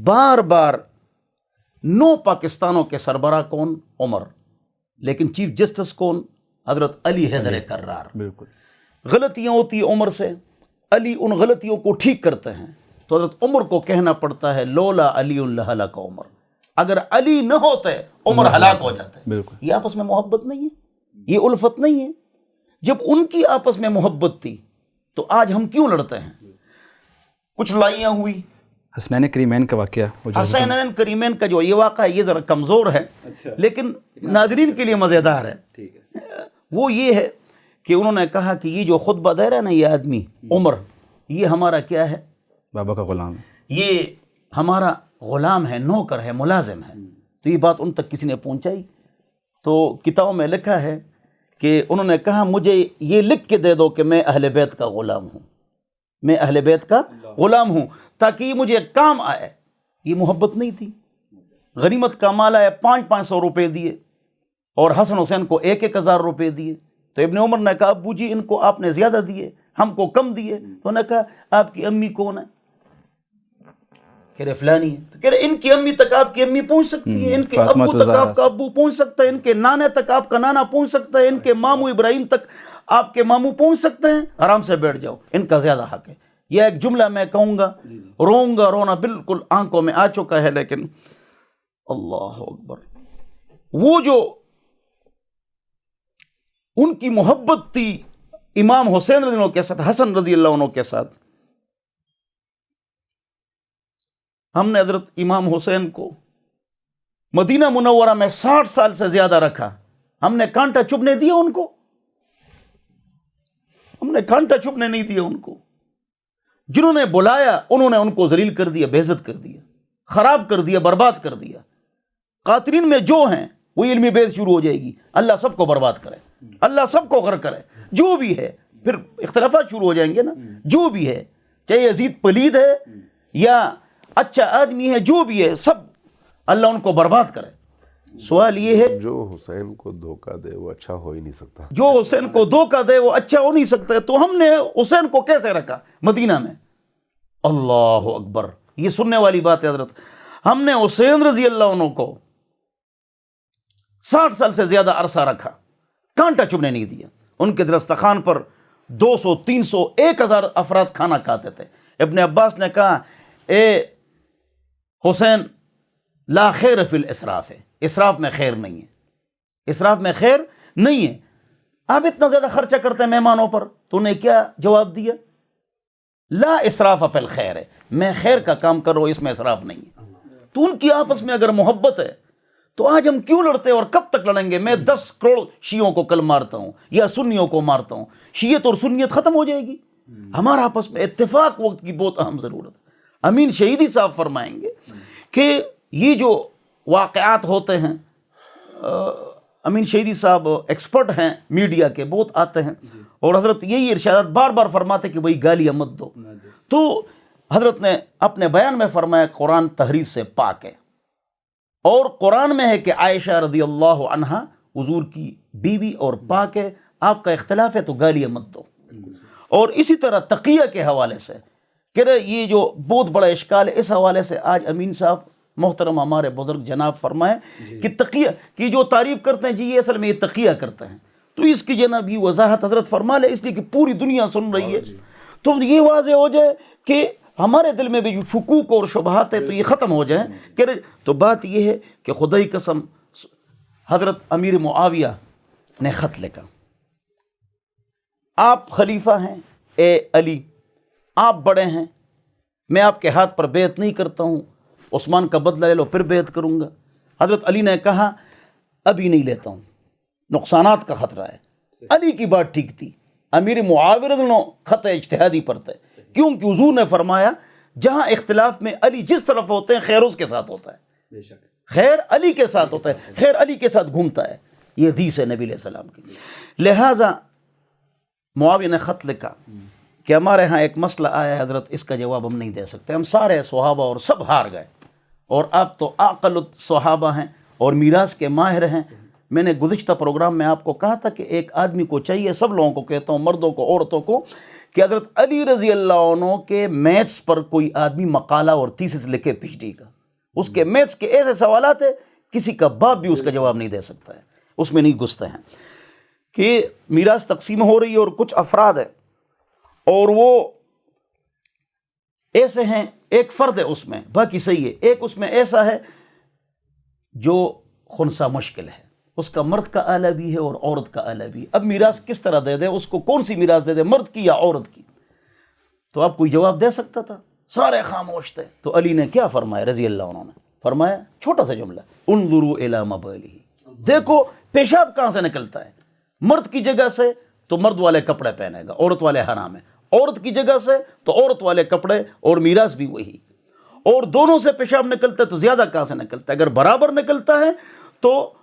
بار بار 9 پاکستانوں کے سربراہ کون؟ عمر، لیکن چیف جسٹس کون؟ حضرت علی حیدر کرار۔ بالکل غلطیاں ہوتی ہیں عمر سے، علی ان غلطیوں کو ٹھیک کرتے ہیں، تو حضرت عمر کو کہنا پڑتا ہے لولا علی لہلک عمر، اگر علی نہ ہوتے عمر ہلاک ہو جاتے۔ بالکل یہ آپس میں محبت نہیں ہے، یہ الفت نہیں ہے؟ جب ان کی آپس میں محبت تھی تو آج ہم کیوں لڑتے ہیں؟ کچھ لڑائیاں ہوئی، حسنین کریمین کا واقعہ وہ جو حسنین کریمین کا جو یہ واقعہ ہے یہ ذرا کمزور ہے لیکن ناظرین کے لیے مزیدار ہے۔ وہ یہ ہے کہ انہوں نے کہا کہ یہ جو خطبہ دے رہا ہے نا یہ آدمی عمر، یہ ہمارا کیا ہے؟ بابا کا غلام ہے، یہ ہمارا غلام ہے، نوکر ہے، ملازم ہے۔ تو یہ بات ان تک کسی نے پہنچائی تو کتابوں میں لکھا ہے کہ انہوں نے کہا مجھے یہ لکھ کے دے دو کہ میں اہل بیت کا غلام ہوں، میں اہل بیت کا غلام ہوں، تاکہ یہ مجھے کام آئے۔ یہ محبت نہیں تھی؟ غنیمت کا مال آیا، 500 روپے دیے اور حسن حسین کو 1,000 روپے دیے۔ تو ابن عمر نے کہا ابو جی ان کو آپ نے زیادہ دیے، ہم کو کم دیے۔ تو انہوں نے کہا آپ کی امی کون ہے؟ کہہ رہے فلانی ہے۔ تو کہہ رہے ان کی امی تک آپ کی امی پہنچ سکتی ہے، ان کے ابو تک آپ کا ابو پہنچ سکتا ہے، ان کے نانے تک آپ کا نانا پہنچ سکتا ہے، ان کے ماموں ابراہیم تک آپ کے ماموں پہنچ سکتے ہیں، آرام سے بیٹھ جاؤ، ان کا زیادہ حق ہے۔ یہ ایک جملہ میں کہوں گا، روؤں گا، رونا بالکل آنکھوں میں آ چکا ہے، لیکن اللہ اکبر، وہ جو ان کی محبت تھی امام حسین رضی اللہ عنہ کے ساتھ، حسن رضی اللہ عنہ کے ساتھ، ہم نے حضرت امام حسین کو مدینہ منورہ میں 60 سال سے زیادہ رکھا، ہم نے کانٹا چبھنے دیا ان کو؟ ہم نے کانٹا چبھنے نہیں دیا ان کو۔ جنہوں نے بلایا انہوں نے ان کو ذلیل کر دیا، بے عزت کر دیا، خراب کر دیا، برباد کر دیا۔ قاتلین میں جو ہیں وہ علمی بیعت شروع ہو جائے گی، اللہ سب کو برباد کرے، اللہ سب کو غرق کرے، جو بھی ہے، پھر اختلافات شروع ہو جائیں گے نا، جو بھی ہے، چاہے یزید پلید ہے یا اچھا آدمی ہے، جو بھی ہے، سب اللہ ان کو برباد کرے۔ سوال یہ ہے جو حسین کو دھوکہ دے وہ اچھا ہو ہی نہیں سکتا، جو حسین کو دھوکہ دے وہ اچھا ہو نہیں سکتا، تو ہم نے حسین کو کیسے رکھا مدینہ میں؟ اللہ اکبر، یہ سننے والی بات ہے حضرت۔ ہم نے حسین رضی اللہ عنہ کو 60 سال سے زیادہ عرصہ رکھا، کانٹا چبھنے نہیں دیا۔ ان کے دسترخوان پر 200 300 1000 افراد کھانا کھاتے تھے۔ ابن عباس نے کہا اے حسین لا خیر فی الاسراف، اسراف میں خیر نہیں ہے، اسراف میں خیر نہیں ہے۔ آپ اتنا زیادہ خرچہ کرتے ہیں مہمانوں پر، تو انہیں کیا جواب دیا؟ لا اسراف فی الخیر ہے، میں خیر کا کام کر رہا ہوں، اس میں اسراف نہیں ہے۔ تو ان کی آپس میں اگر محبت ہے تو آج ہم کیوں لڑتے ہیں اور کب تک لڑیں گے؟ میں 10 کروڑ شیعوں کو کل مارتا ہوں یا سنیوں کو مارتا ہوں، شیعت اور سنیت ختم ہو جائے گی؟ ہمارا آپس میں اتفاق وقت کی بہت اہم ضرورت ہے۔ امین شہیدی صاحب فرمائیں گے کہ یہ جو واقعات ہوتے ہیں، امین شہیدی صاحب ایکسپرٹ ہیں میڈیا کے، بہت آتے ہیں، اور حضرت یہی ارشادات بار بار فرماتے کہ بھئی گالیاں مت دو۔ تو حضرت نے اپنے بیان میں فرمایا قرآن تحریف سے پاک ہے، اور قرآن میں ہے کہ عائشہ رضی اللہ عنہا حضور کی بیوی اور پاک ہے، آپ کا اختلاف ہے تو گالیاں مت دو۔ اور اسی طرح تقیہ کے حوالے سے کہ یہ جو بہت بڑا اشکال ہے، اس حوالے سے آج امین صاحب محترم ہمارے بزرگ جناب فرمائیں کہ تقیہ کی جو تعریف کرتے ہیں جی یہ اصل میں یہ تقیہ کرتے ہیں، تو اس کی جناب یہ وضاحت حضرت فرما لے، اس لیے کہ پوری دنیا سن رہی ہے، تو یہ واضح ہو جائے کہ ہمارے دل میں بھی جو شکوک اور شبہات ہے تو یہ ختم ہو جائیں۔ کہ تو بات یہ ہے کہ خدا کی قسم حضرت امیر معاویہ نے خط لکھا، آپ خلیفہ ہیں اے علی، آپ بڑے ہیں، میں آپ کے ہاتھ پر بیعت نہیں کرتا ہوں، عثمان کا بدلہ لے لو پھر بیعت کروں گا۔ حضرت علی نے کہا ابھی نہیں لیتا ہوں، نقصانات کا خطرہ ہے۔ علی کی بات ٹھیک تھی، امیر معاویہ رضی اللہ عنہ خط اجتہادی پڑھتے، کیونکہ حضور نے فرمایا جہاں اختلاف میں علی جس طرف ہوتے ہیں خیر اس کے ساتھ ہوتا ہے، خیر علی کے ساتھ ہوتا ہے، خیر علی کے ساتھ گھومتا ہے۔ یہ حدیث ہے نبی علیہ السلام کی. لہٰذا معاویہ نے خط لکھا کہ ہمارے ہاں ایک مسئلہ آیا ہے حضرت، اس کا جواب ہم نہیں دے سکتے، ہم سارے صحابہ اور سب ہار گئے، اور آپ تو عاقل الصحابہ ہیں اور میراث کے ماہر ہیں. میں نے گزشتہ پروگرام میں آپ کو کہا تھا کہ ایک آدمی کو چاہیے، سب لوگوں کو کہتا ہوں، مردوں کو، عورتوں کو، کہ حضرت علی رضی اللہ عنہ کے میتھس پر کوئی آدمی مقالہ اور تھیسس لکھے پی ایچ ڈی کا. اس کے میتھس کے ایسے سوالات ہیں کسی کا باپ بھی اس کا جواب نہیں دے سکتا ہے، اس میں نہیں گھستے ہیں. کہ میراث تقسیم ہو رہی ہے اور کچھ افراد ہیں اور وہ ایسے ہیں، ایک فرد ہے اس میں، باقی صحیح ہے، ایک اس میں ایسا ہے جو خنثی مشکل ہے، اس کا مرد کا آلہ بھی ہے اور عورت کا آلہ بھی ہے. اب میراث کس طرح دے دے، اس کو کون سی میراث دے دے، مرد کی یا عورت کی؟ تو آپ کوئی جواب دے سکتا تھا؟ سارے خاموش تھے. تو علی نے کیا فرمایا رضی اللہ عنہ نے؟ فرمایا چھوٹا سا جملہ، انظروا الی مبالہ، دیکھو پیشاب کہاں سے نکلتا ہے. مرد کی جگہ سے تو مرد والے کپڑے پہنے گا، عورت والے حرام ہیں. عورت کی جگہ سے تو عورت والے کپڑے اور میراث بھی وہی. اور دونوں سے پیشاب نکلتا ہے تو زیادہ کہاں سے نکلتا ہے؟ اگر برابر نکلتا ہے تو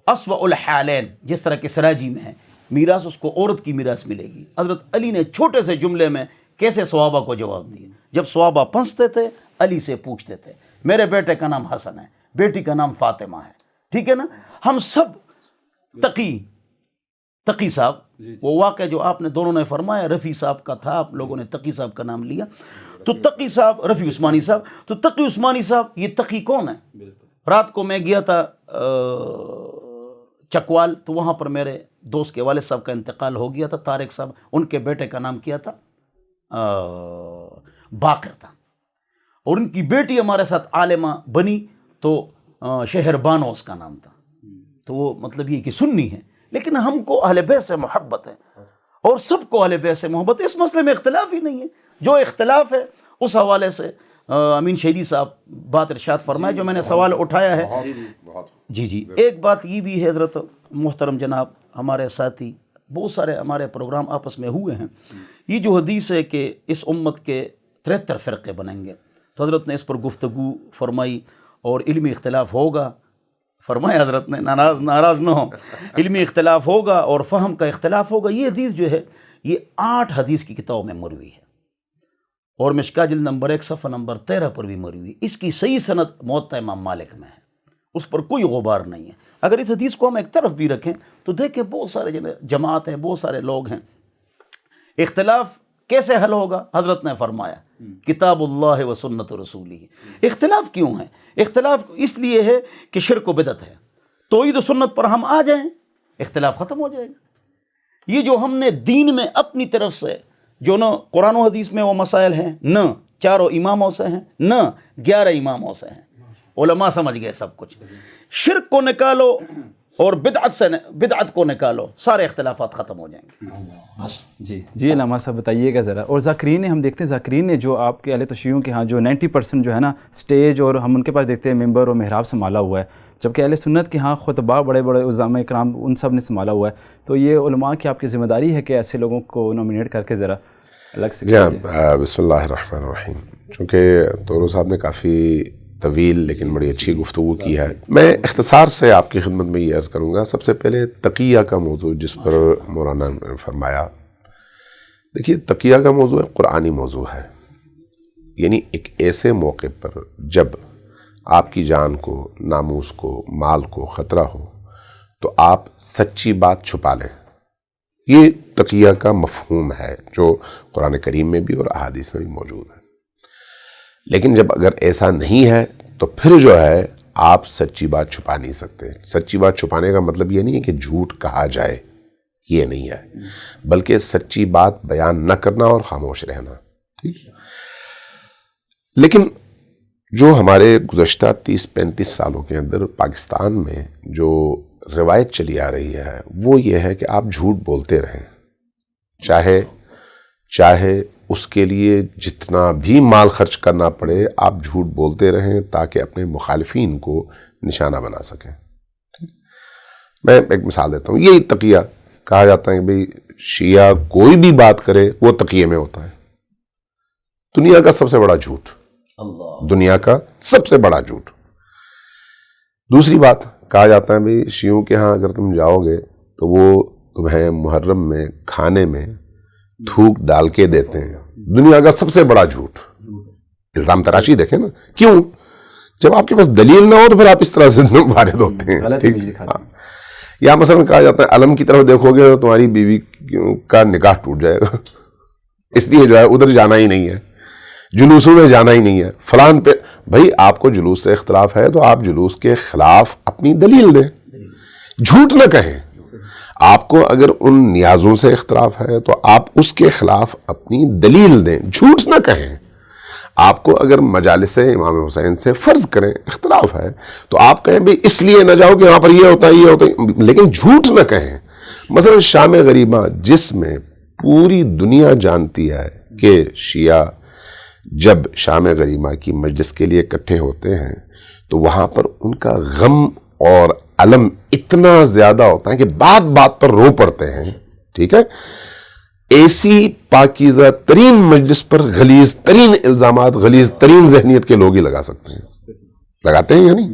اسوأ الحالین، جس طرح کے سراجی میں ہے، میراث اس کو عورت کی میراث ملے گی. حضرت علی نے چھوٹے سے جملے میں کیسے صحابہ کو جواب دیا. جب صحابہ پھنستے تھے علی سے پوچھتے تھے، میرے بیٹے کا نام حسن ہے، بیٹی کا نام فاطمہ ہے، ٹھیک ہے نا، ہم سب تقی صاحب، وہ واقعہ جو آپ نے دونوں نے فرمایا رفیع صاحب کا تھا، آپ لوگوں نے تقی صاحب کا نام لیا، تو تقی صاحب، رفیع عثمانی صاحب، تو تقی عثمانی صاحب یہ تقی کون ہے؟ رات کو میں گیا تھا چکوال، تو وہاں پر میرے دوست کے والد صاحب کا انتقال ہو گیا تھا، طارق صاحب، ان کے بیٹے کا نام کیا تھا؟ باقر تھا. اور ان کی بیٹی ہمارے ساتھ عالمہ بنی تو شہر بانو اس کا نام تھا. تو وہ مطلب یہ کہ سنی ہے، لیکن ہم کو اہل بیت سے محبت ہے اور سب کو اہل بیت سے محبت ہے. اس مسئلے میں اختلاف ہی نہیں ہے. جو اختلاف ہے اس حوالے سے امین شہیدی صاحب بات ارشاد فرمائے جو میں نے سوال اٹھایا ہے. جی ایک بات یہ بھی ہے حضرت محترم جناب، ہمارے ساتھی بہت سارے ہمارے پروگرام آپس میں ہوئے ہیں، یہ جو حدیث ہے کہ اس امت کے 73 فرقے بنیں گے، تو حضرت نے اس پر گفتگو فرمائی اور علمی اختلاف ہوگا. فرمایا حضرت نے، ناراض نہ ہو، علمی اختلاف ہوگا اور فہم کا اختلاف ہوگا. یہ حدیث جو ہے یہ 8 حدیث کی کتابوں میں مروی ہے اور مشکاہ جلد نمبر 1 صفحہ نمبر 13 پر بھی مروی. اس کی صحیح سند موطا امام مالک میں ہے، اس پر کوئی غبار نہیں ہے. اگر اس حدیث کو ہم ایک طرف بھی رکھیں تو دیکھیں بہت سارے جماعت ہیں، بہت سارے لوگ ہیں. اختلاف کیسے حل ہوگا؟ حضرت نے فرمایا کتاب اللہ و سنت رسولہ. اختلاف کیوں ہے؟ اختلاف اس لیے ہے کہ شرک و بدعت ہے. توحید و سنت پر ہم آ جائیں اختلاف ختم ہو جائے گا. یہ جو ہم نے دین میں اپنی طرف سے جو نہ قرآن و حدیث میں وہ مسائل ہیں، نہ 4 اماموں سے ہیں، نہ 11 اماموں سے ہیں، علماء سمجھ گئے سب کچھ. شرک کو نکالو اور بدعت کو نکالو، سارے اختلافات ختم ہو جائیں گے. جی علامہ صاحب بتائیے گا ذرا. اور ذاکرین نے، ہم دیکھتے ہیں ذاکرین نے جو آپ کے اہل تشیعوں کے ہاں جو 90% جو ہے نا سٹیج اور ہم ان کے پاس دیکھتے ہیں ممبر اور محراب سنبھالا ہوا ہے، جبکہ اہل سنت کے ہاں خطبہ بڑے بڑے علماء کرام ان سب نے سنبھالا ہوا ہے. تو یہ علماء کی آپ کی ذمہ داری ہے کہ ایسے لوگوں کو نومینیٹ کر کے ذرا الگ سے. بسم اللہ الرحمن الرحیم. چونکہ طورو صاحب نے کافی طویل لیکن بڑی اچھی گفتگو کی ہے، میں اختصار سے آپ کی خدمت میں یہ عرض کروں گا. سب سے پہلے تقیہ کا موضوع جس پر مولانا نے فرمایا، دیکھیے تقیہ کا موضوع قرآنی موضوع ہے. یعنی ایک ایسے موقع پر جب آپ کی جان کو، ناموس کو، مال کو خطرہ ہو تو آپ سچی بات چھپا لیں. یہ تقیہ کا مفہوم ہے جو قرآن کریم میں بھی اور احادیث میں بھی موجود ہے. لیکن جب اگر ایسا نہیں ہے تو پھر جو ہے آپ سچی بات چھپا نہیں سکتے. سچی بات چھپانے کا مطلب یہ نہیں ہے کہ جھوٹ کہا جائے، یہ نہیں ہے، بلکہ سچی بات بیان نہ کرنا اور خاموش رہنا. ٹھیک. لیکن جو ہمارے گزشتہ 30-35 سالوں کے اندر پاکستان میں جو روایت چلی آ رہی ہے وہ یہ ہے کہ آپ جھوٹ بولتے رہیں، چاہے اس کے لیے جتنا بھی مال خرچ کرنا پڑے آپ جھوٹ بولتے رہیں تاکہ اپنے مخالفین کو نشانہ بنا سکیں. میں ایک مثال دیتا ہوں. یہی تقیہ کہا جاتا ہے کہ بھئی شیعہ کوئی بھی بات کرے وہ تقیے میں ہوتا ہے. دنیا کا سب سے بڑا جھوٹ، دنیا کا سب سے بڑا جھوٹ. دوسری بات، کہا جاتا ہے بھئی شیعوں کے ہاں اگر تم جاؤ گے تو وہ تمہیں محرم میں کھانے میں تھوک ڈال کے دیتے ہیں. دنیا کا سب سے بڑا جھوٹ. الزام تراشی دیکھیں نا, کیوں؟ جب آپ کے پاس دلیل نہ ہو تو پھر آپ اس طرح سے وارد ہوتے ہیں. ٹھیک, یا مثلا کہا جاتا ہے علم کی طرف دیکھو گے تو تمہاری بیوی کا نکاح ٹوٹ جائے گا, اس لیے جو ہے ادھر جانا ہی نہیں ہے, جلوسوں میں جانا ہی نہیں ہے فلان پہ. بھائی آپ کو جلوس سے اختلاف ہے تو آپ جلوس کے خلاف اپنی دلیل دیں, جھوٹ نہ کہیں. آپ کو اگر ان نیازوں سے اختلاف ہے تو آپ اس کے خلاف اپنی دلیل دیں, جھوٹ نہ کہیں. آپ کو اگر مجالس امام حسین سے فرض کریں اختلاف ہے تو آپ کہیں بھی اس لیے نہ جاؤ کہ وہاں پر یہ ہوتا ہے یہ ہوتا ہے, لیکن جھوٹ نہ کہیں. مثلا شام غریبہ جس میں پوری دنیا جانتی ہے کہ شیعہ جب شام غریبہ کی مجلس کے لیے اکٹھے ہوتے ہیں تو وہاں پر ان کا غم اور علم اتنا زیادہ ہوتا ہے کہ بات بات پر رو پڑتے ہیں. ٹھیک ہے, ایسی پاکیزہ ترین مجلس پر غلیظ ترین الزامات, غلیظ ترین ذہنیت کے لوگ ہی لگا سکتے ہیں, لگاتے ہیں یا نہیں؟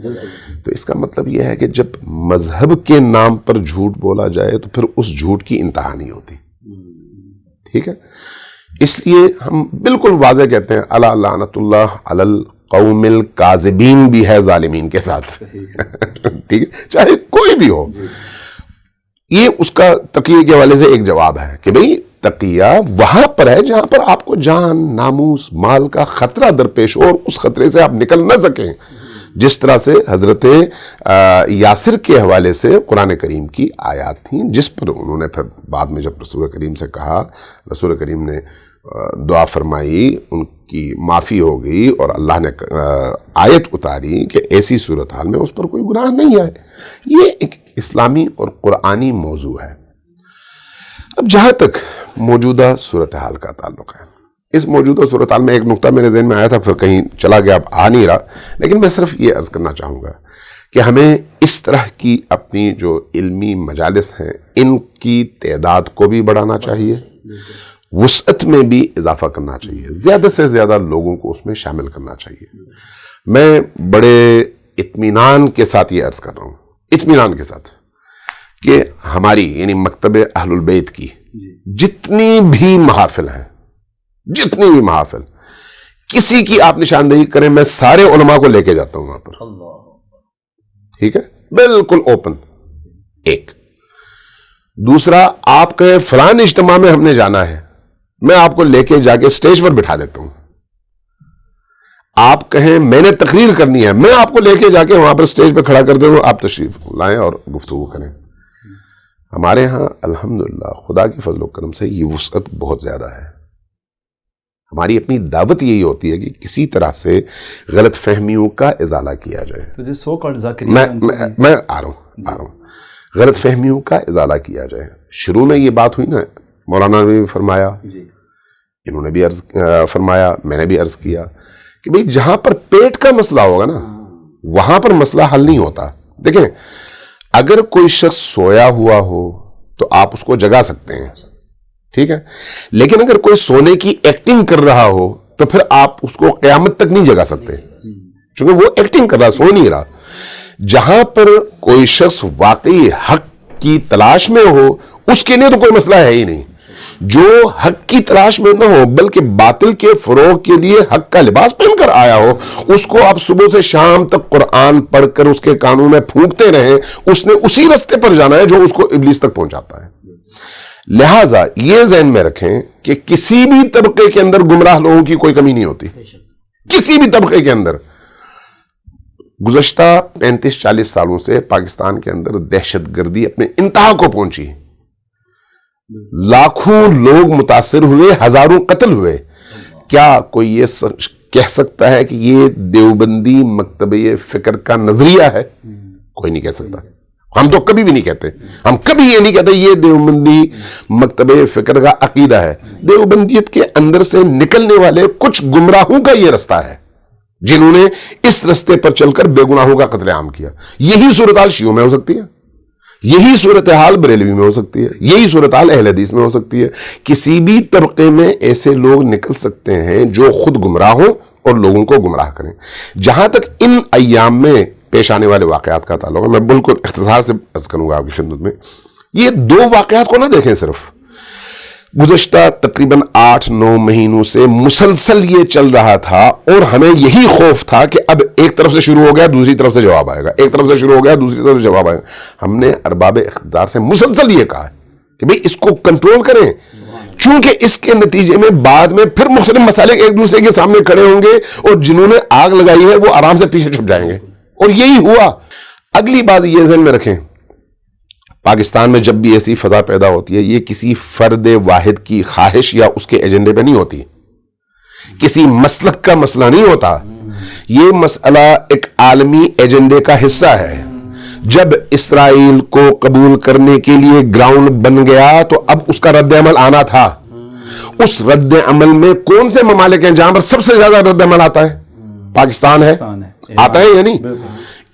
تو اس کا مطلب یہ ہے کہ جب مذہب کے نام پر جھوٹ بولا جائے تو پھر اس جھوٹ کی انتہا نہیں ہوتی. ٹھیک ہے, اس لیے ہم بالکل واضح کہتے ہیں الا لعنت اللہ علی القوم الکاذبین بھی ہے ظالمین کے ساتھ. ٹھیک ہے, چاہے کوئی بھی ہو. یہ اس کا تقیہ کے حوالے سے ایک جواب ہے کہ بھئی تقیہ وہاں پر ہے جہاں پر آپ کو جان, ناموس, مال کا خطرہ درپیش ہو اور اس خطرے سے آپ نکل نہ سکیں. جس طرح سے حضرت یاسر کے حوالے سے قرآن کریم کی آیات تھیں جس پر انہوں نے پھر بعد میں جب رسول کریم سے کہا, رسول کریم نے دعا فرمائی, ان کی معافی ہو گئی اور اللہ نے آیت اتاری کہ ایسی صورتحال میں اس پر کوئی گناہ نہیں آئے. یہ ایک اسلامی اور قرآنی موضوع ہے. اب جہاں تک موجودہ صورتحال کا تعلق ہے, اس موجودہ صورتحال میں ایک نقطہ میرے ذہن میں آیا تھا پھر کہیں چلا گیا, اب آ نہیں رہا, لیکن میں صرف یہ عرض کرنا چاہوں گا کہ ہمیں اس طرح کی اپنی جو علمی مجالس ہیں ان کی تعداد کو بھی بڑھانا چاہیے, وسعت میں بھی اضافہ کرنا چاہیے, زیادہ سے زیادہ لوگوں کو اس میں شامل کرنا چاہیے. میں بڑے اطمینان کے ساتھ یہ عرض کر رہا ہوں, اطمینان کے ساتھ, کہ ہماری یعنی مکتب اہل البیت کی جتنی بھی محافل ہیں, جتنی بھی محافل, کسی کی آپ نشاندہی کریں, میں سارے علماء کو لے کے جاتا ہوں وہاں پر. ٹھیک ہے, بالکل اوپن. ایک دوسرا, آپ کہیں فلان اجتماع میں ہم نے جانا ہے, میں آپ کو لے کے جا کے سٹیج پر بٹھا دیتا ہوں. آپ کہیں میں نے تقریر کرنی ہے, میں آپ کو لے کے جا کے وہاں پر سٹیج پہ کھڑا کر دوں, آپ تشریف لائیں اور گفتگو کریں. ہمارے ہاں الحمدللہ خدا کے فضل و کرم سے یہ وسعت بہت زیادہ ہے. ہماری اپنی دعوت یہی ہوتی ہے کہ کسی طرح سے غلط فہمیوں کا ازالہ کیا جائے. تو جو سو کالڈ ذاکرین میں آ رہا ہوں, غلط فہمیوں کا ازالہ کیا جائے. شروع میں یہ بات ہوئی نا, مولانا نے بھی فرمایا, انہوں نے بھی عرض فرمایا, میں نے بھی عرض کیا کہ بھئی جہاں پر پیٹ کا مسئلہ ہوگا نا وہاں پر مسئلہ حل نہیں ہوتا. دیکھیں, اگر کوئی شخص سویا ہوا ہو تو آپ اس کو جگا سکتے ہیں, ٹھیک ہے, لیکن اگر کوئی سونے کی ایکٹنگ کر رہا ہو تو پھر آپ اس کو قیامت تک نہیں جگا سکتے, چونکہ وہ ایکٹنگ کر رہا, سو نہیں رہا. جہاں پر کوئی شخص واقعی حق کی تلاش میں ہو اس کے لیے تو کوئی مسئلہ ہے ہی نہیں. جو حق کی تلاش میں نہ ہو بلکہ باطل کے فروغ کے لیے حق کا لباس پہن کر آیا ہو, اس کو آپ صبح سے شام تک قرآن پڑھ کر اس کے کانوں میں پھونکتے رہیں, اس نے اسی رستے پر جانا ہے جو اس کو ابلیس تک پہنچاتا ہے. لہٰذا یہ ذہن میں رکھیں کہ کسی بھی طبقے کے اندر گمراہ لوگوں کی کوئی کمی نہیں ہوتی, کسی بھی طبقے کے اندر. گزشتہ 35-40 سالوں سے پاکستان کے اندر دہشت گردی اپنے انتہا کو پہنچی, لاکھوں لوگ متاثر ہوئے, ہزاروں قتل ہوئے. کیا کوئی یہ کہہ سکتا ہے کہ یہ دیوبندی مکتبہ فکر کا نظریہ ہے؟ کوئی نہیں کہہ سکتا. ہم تو کبھی بھی نہیں کہتے, ہم کبھی یہ نہیں کہتے یہ دیوبندی مکتبہ فکر کا عقیدہ ہے. دیوبندیت کے اندر سے نکلنے والے کچھ گمراہوں کا یہ رستہ ہے جنہوں نے اس رستے پر چل کر بے گناہوں کا قتل عام کیا. یہی صورتحال شیعوں میں ہو سکتی ہے, یہی صورتحال بریلوی میں ہو سکتی ہے, یہی صورتحال اہل حدیث میں ہو سکتی ہے. کسی بھی طبقے میں ایسے لوگ نکل سکتے ہیں جو خود گمراہ ہوں اور لوگوں کو گمراہ کریں. جہاں تک ان ایام میں پیش آنے والے واقعات کا تعلق ہے. میں بالکل اختصار سے عرض کروں گا آپ کی خدمت میں. یہ 2 واقعات کو نہ دیکھیں صرف. گزشتہ تقریباً 8-9 مہینوں سے مسلسل یہ چل رہا تھا اور ہمیں یہی خوف تھا کہ اب ایک طرف سے شروع ہو گیا دوسری طرف سے جواب آئے گا, ایک طرف سے شروع ہو گیا دوسری طرف سے جواب آئے گا. ہم نے ارباب اقتدار سے مسلسل یہ کہا کہ بھئی اس کو کنٹرول کریں, چونکہ اس کے نتیجے میں بعد میں پھر مختلف مسائل ایک دوسرے کے سامنے کھڑے ہوں گے اور جنہوں نے آگ لگائی ہے وہ آرام سے پیچھے چھپ جائیں گے. اور یہی ہوا. اگلی بات یہ ذہن میں رکھیں, پاکستان میں جب بھی ایسی فضا پیدا ہوتی ہے یہ کسی فرد واحد کی خواہش یا اس کے ایجنڈے پہ نہیں ہوتی, کسی مسلک کا مسئلہ نہیں ہوتا. یہ مسئلہ ایک عالمی ایجنڈے کا حصہ ہے. جب اسرائیل کو قبول کرنے کے لیے گراؤنڈ بن گیا تو اب اس کا رد عمل آنا تھا. اس رد عمل میں کون سے ممالک ہیں جہاں پر سب سے زیادہ رد عمل آتا ہے؟ پاکستان ہے, آتا ہے یا نہیں؟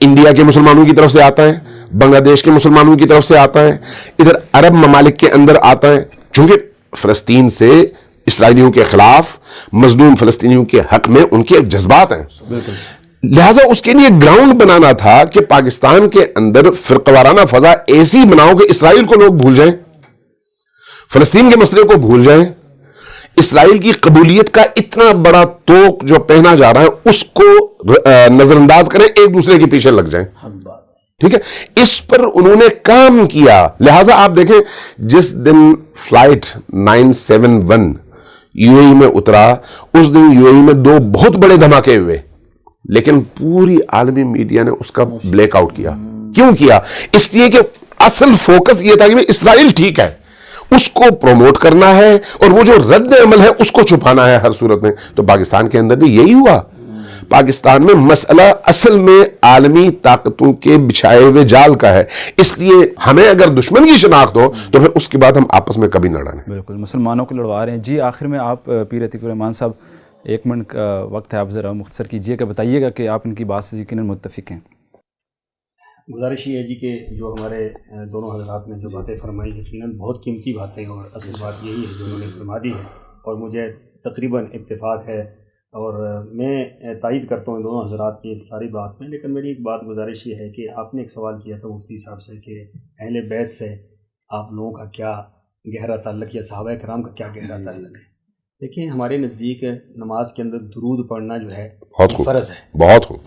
انڈیا کے مسلمانوں کی طرف سے آتا ہے, بنگلہ دیش کے مسلمانوں کی طرف سے آتا ہے, ادھر عرب ممالک کے اندر آتا ہے, چونکہ فلسطین سے اسرائیلیوں کے خلاف مظلوم فلسطینیوں کے حق میں ان کے جذبات ہیں. لہٰذا اس کے لیے گراؤنڈ بنانا تھا کہ پاکستان کے اندر فرقہ وارانہ فضا ایسی بناؤ کہ اسرائیل کو لوگ بھول جائیں, فلسطین کے مسئلے کو بھول جائیں, اسرائیل کی قبولیت کا اتنا بڑا توق جو پہنا جا رہا ہے اس کو نظر انداز کریں, ایک دوسرے کے پیچھے لگ جائیں. ٹھیک ہے, اس پر انہوں نے کام کیا. لہٰذا آپ دیکھیں جس دن فلائٹ 971 یو اے ای میں اترا اس دن یو اے ای میں 2 بہت بڑے دھماکے ہوئے, لیکن پوری عالمی میڈیا نے اس کا بلیک آؤٹ کیا. کیوں کیا؟ اس لیے کہ اصل فوکس یہ تھا کہ اسرائیل ٹھیک ہے, اس کو پروموٹ کرنا ہے اور وہ جو رد عمل ہے اس کو چھپانا ہے ہر صورت میں. تو پاکستان کے اندر بھی یہی ہوا. پاکستان میں مسئلہ اصل میں عالمی طاقتوں کے بچھائے ہوئے جال کا ہے, اس لیے ہمیں اگر دشمن کی شناخت ہو تو پھر اس کی بات ہم آپس میں کبھی نہ ڈالیں. بالکل, مسلمانوں کو لڑوا رہے ہیں. جی آخر میں آپ پیر عتیق الرحمان صاحب 1 منٹ کا وقت ہے, آپ ذرا مختصر کیجئے کہ بتائیے گا کہ آپ ان کی بات سے یقیناً متفق ہیں. گزارش یہ ہے جی کہ جو ہمارے دونوں حضرات نے جو باتیں فرمائی یقیناً بہت قیمتی باتیں, اور اصل بات یہی ہے جو انہوں نے فرما دی ہے اور مجھے تقریباً اتفاق ہے اور میں تائید کرتا ہوں دونوں حضرات کی اس ساری بات میں. لیکن میری ایک بات گزارش یہ ہے کہ آپ نے ایک سوال کیا تھا مفتی صاحب سے کہ اہل بیت سے آپ لوگوں کا کیا گہرا تعلق یا صحابہ کرام کا کیا گہرا تعلق ہے. دیکھیں ہمارے نزدیک نماز کے اندر درود پڑھنا جو ہے فرض ہے. بہت خوب.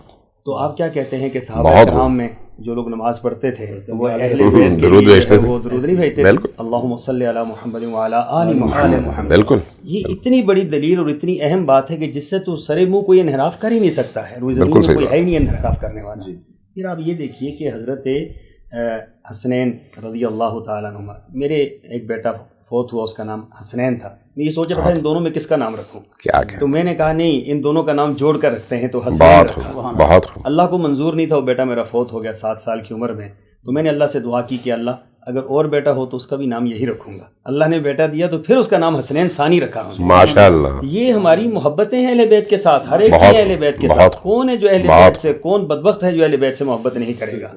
تو آپ کیا کہتے ہیں کہ صحابہ کرام میں جو لوگ نماز پڑھتے تھے تو وہ اہل بیت درود بھیجتے تھے, وہ درود نہیں بھیجتے تھے, اللہم صلی علی محمد وعلی آل محمد. بالکل, یہ اتنی بڑی دلیل اور اتنی اہم بات ہے کہ جس سے تو سرے منہ کوئی انحراف کر ہی نہیں سکتا ہے, روز زمین میں کوئی ہے ہی نہیں انحراف کرنے والا. پھر آپ یہ دیکھیے کہ حضرت حسنین رضی اللہ تعالیٰ عنہ, میرے ایک بیٹا فوت ہوا, اس کا نام حسنین تھا. میں یہ سوچا تھا ان دونوں میں کس کا نام رکھوں, تو میں نے کہا نہیں ان دونوں کا نام جوڑ کر رکھتے ہیں, تو حسنین رکھا. بہت اللہ کو منظور نہیں تھا, وہ بیٹا میرا فوت ہو گیا 7 سال کی عمر میں. تو میں نے اللہ سے دعا کی کہ اللہ اگر اور بیٹا ہو تو اس کا بھی نام یہی رکھوں گا. اللہ نے بیٹا دیا تو پھر اس کا نام حسنین ثانی رکھا ہوں. ماشاءاللہ. یہ ہماری محبتیں ہیں اہل بیت کے ساتھ, ہر ایک کی اہل بیت کے ساتھ. کون ہے جو اہل بیت سے, کون بدبخت ہے جو اہل بیت سے محبت نہیں کرے گا.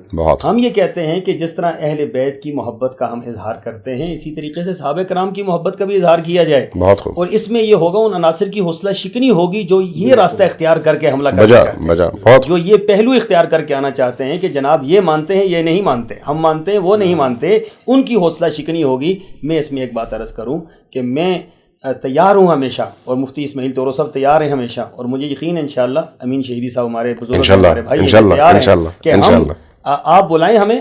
ہم یہ کہتے ہیں کہ جس طرح اہل بیت کی محبت کا ہم اظہار کرتے ہیں اسی طریقے سے صحابہ کرام کی محبت کا بھی اظہار کیا جائے. اور اس میں یہ ہوگا ان عناصر کی حوصلہ شکنی ہوگی جو یہ راستہ اختیار کر کے حملہ کرنا چاہتے ہیں, جو یہ پہلو اختیار کر کے آنا چاہتے ہیں کہ جناب یہ مانتے ہیں یہ نہیں مانتے, ہم مانتے ہیں وہ نہیں مانتے, ان کی حوصلہ شکنی ہوگی. میں اس میں ایک بات عرض کروں کہ میں تیار ہوں ہمیشہ, اور مفتی اسماعیل طورو صاحب تیار ہیں ہمیشہ, اور مجھے یقین ہے انشاءاللہ امین شہیدی صاحب ہمارے بزرگ ہمارے بھائی تیار ہیں کہ ہم آپ بلائیں ہمیں,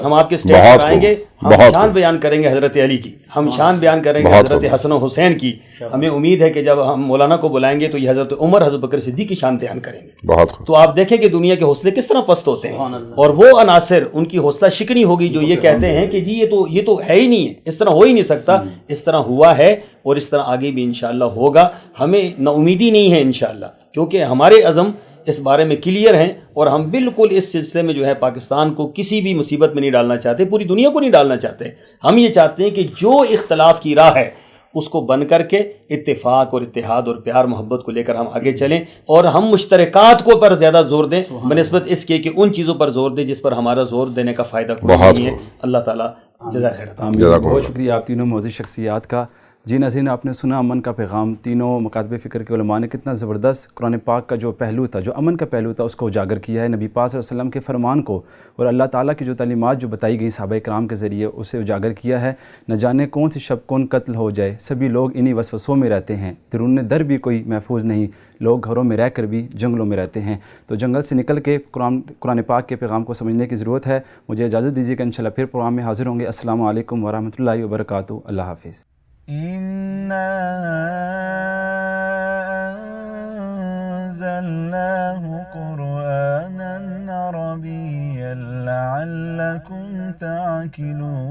ہم آپ کے اسٹیج پر آئیں گے, ہم شان بیان کریں گے حضرت علی کی, ہم شان بیان کریں گے حضرت حسن و حسین کی. ہمیں امید ہے کہ جب ہم مولانا کو بلائیں گے تو یہ حضرت عمر حضرت بکر صدیق کی شان بیان کریں گے. تو آپ دیکھیں کہ دنیا کے حوصلے کس طرح پست ہوتے ہیں, اور وہ عناصر ان کی حوصلہ شکنی ہوگی جو یہ کہتے ہیں کہ جی یہ تو ہے ہی نہیں ہے, اس طرح ہو ہی نہیں سکتا. اس طرح ہوا ہے اور اس طرح آگے بھی انشاءاللہ ہوگا. ہمیں نا امیدی نہیں ہے انشاءاللہ, کیونکہ ہمارے عزم اس بارے میں کلیئر ہیں, اور ہم بالکل اس سلسلے میں جو ہے پاکستان کو کسی بھی مصیبت میں نہیں ڈالنا چاہتے, پوری دنیا کو نہیں ڈالنا چاہتے. ہم یہ چاہتے ہیں کہ جو اختلاف کی راہ ہے اس کو بن کر کے اتفاق اور اتحاد اور پیار محبت کو لے کر ہم آگے چلیں, اور ہم مشترکات کو پر زیادہ زور دیں بنسبت اس کے کہ ان چیزوں پر زور دیں جس پر ہمارا زور دینے کا فائدہ کوئی نہیں ہے. اللہ تعالیٰ جزاک خیر. بہت شکریہ آپ تینوں معزز شخصیات کا. جی ناظرین، آپ نے سنا امن کا پیغام. تینوں مکاتب فکر کے علماء نے کتنا زبردست قرآن پاک کا جو پہلو تھا، جو امن کا پہلو تھا، اس کو اجاگر کیا ہے. نبی پاک صلی اللہ علیہ وسلم کے فرمان کو اور اللہ تعالیٰ کی جو تعلیمات جو بتائی گئیں صحابہ کرام کے ذریعے، اسے اجاگر کیا ہے. نہ جانے کون سی شب کون قتل ہو جائے، سبھی لوگ انہی وسوسوں میں رہتے ہیں. درون در بھی کوئی محفوظ نہیں، لوگ گھروں میں رہ کر بھی جنگلوں میں رہتے ہیں. تو جنگل سے نکل کے قرآن پاک کے پیغام کو سمجھنے کی ضرورت ہے. مجھے اجازت دیجیے کہ انشاءاللہ پھر پروگرام میں حاضر ہوں گے. السلام علیکم ورحمۃ اللہ وبرکاتہ. اللہ حافظ. إنا أنزلناه قرآنا عربيا لعلكم تعقلون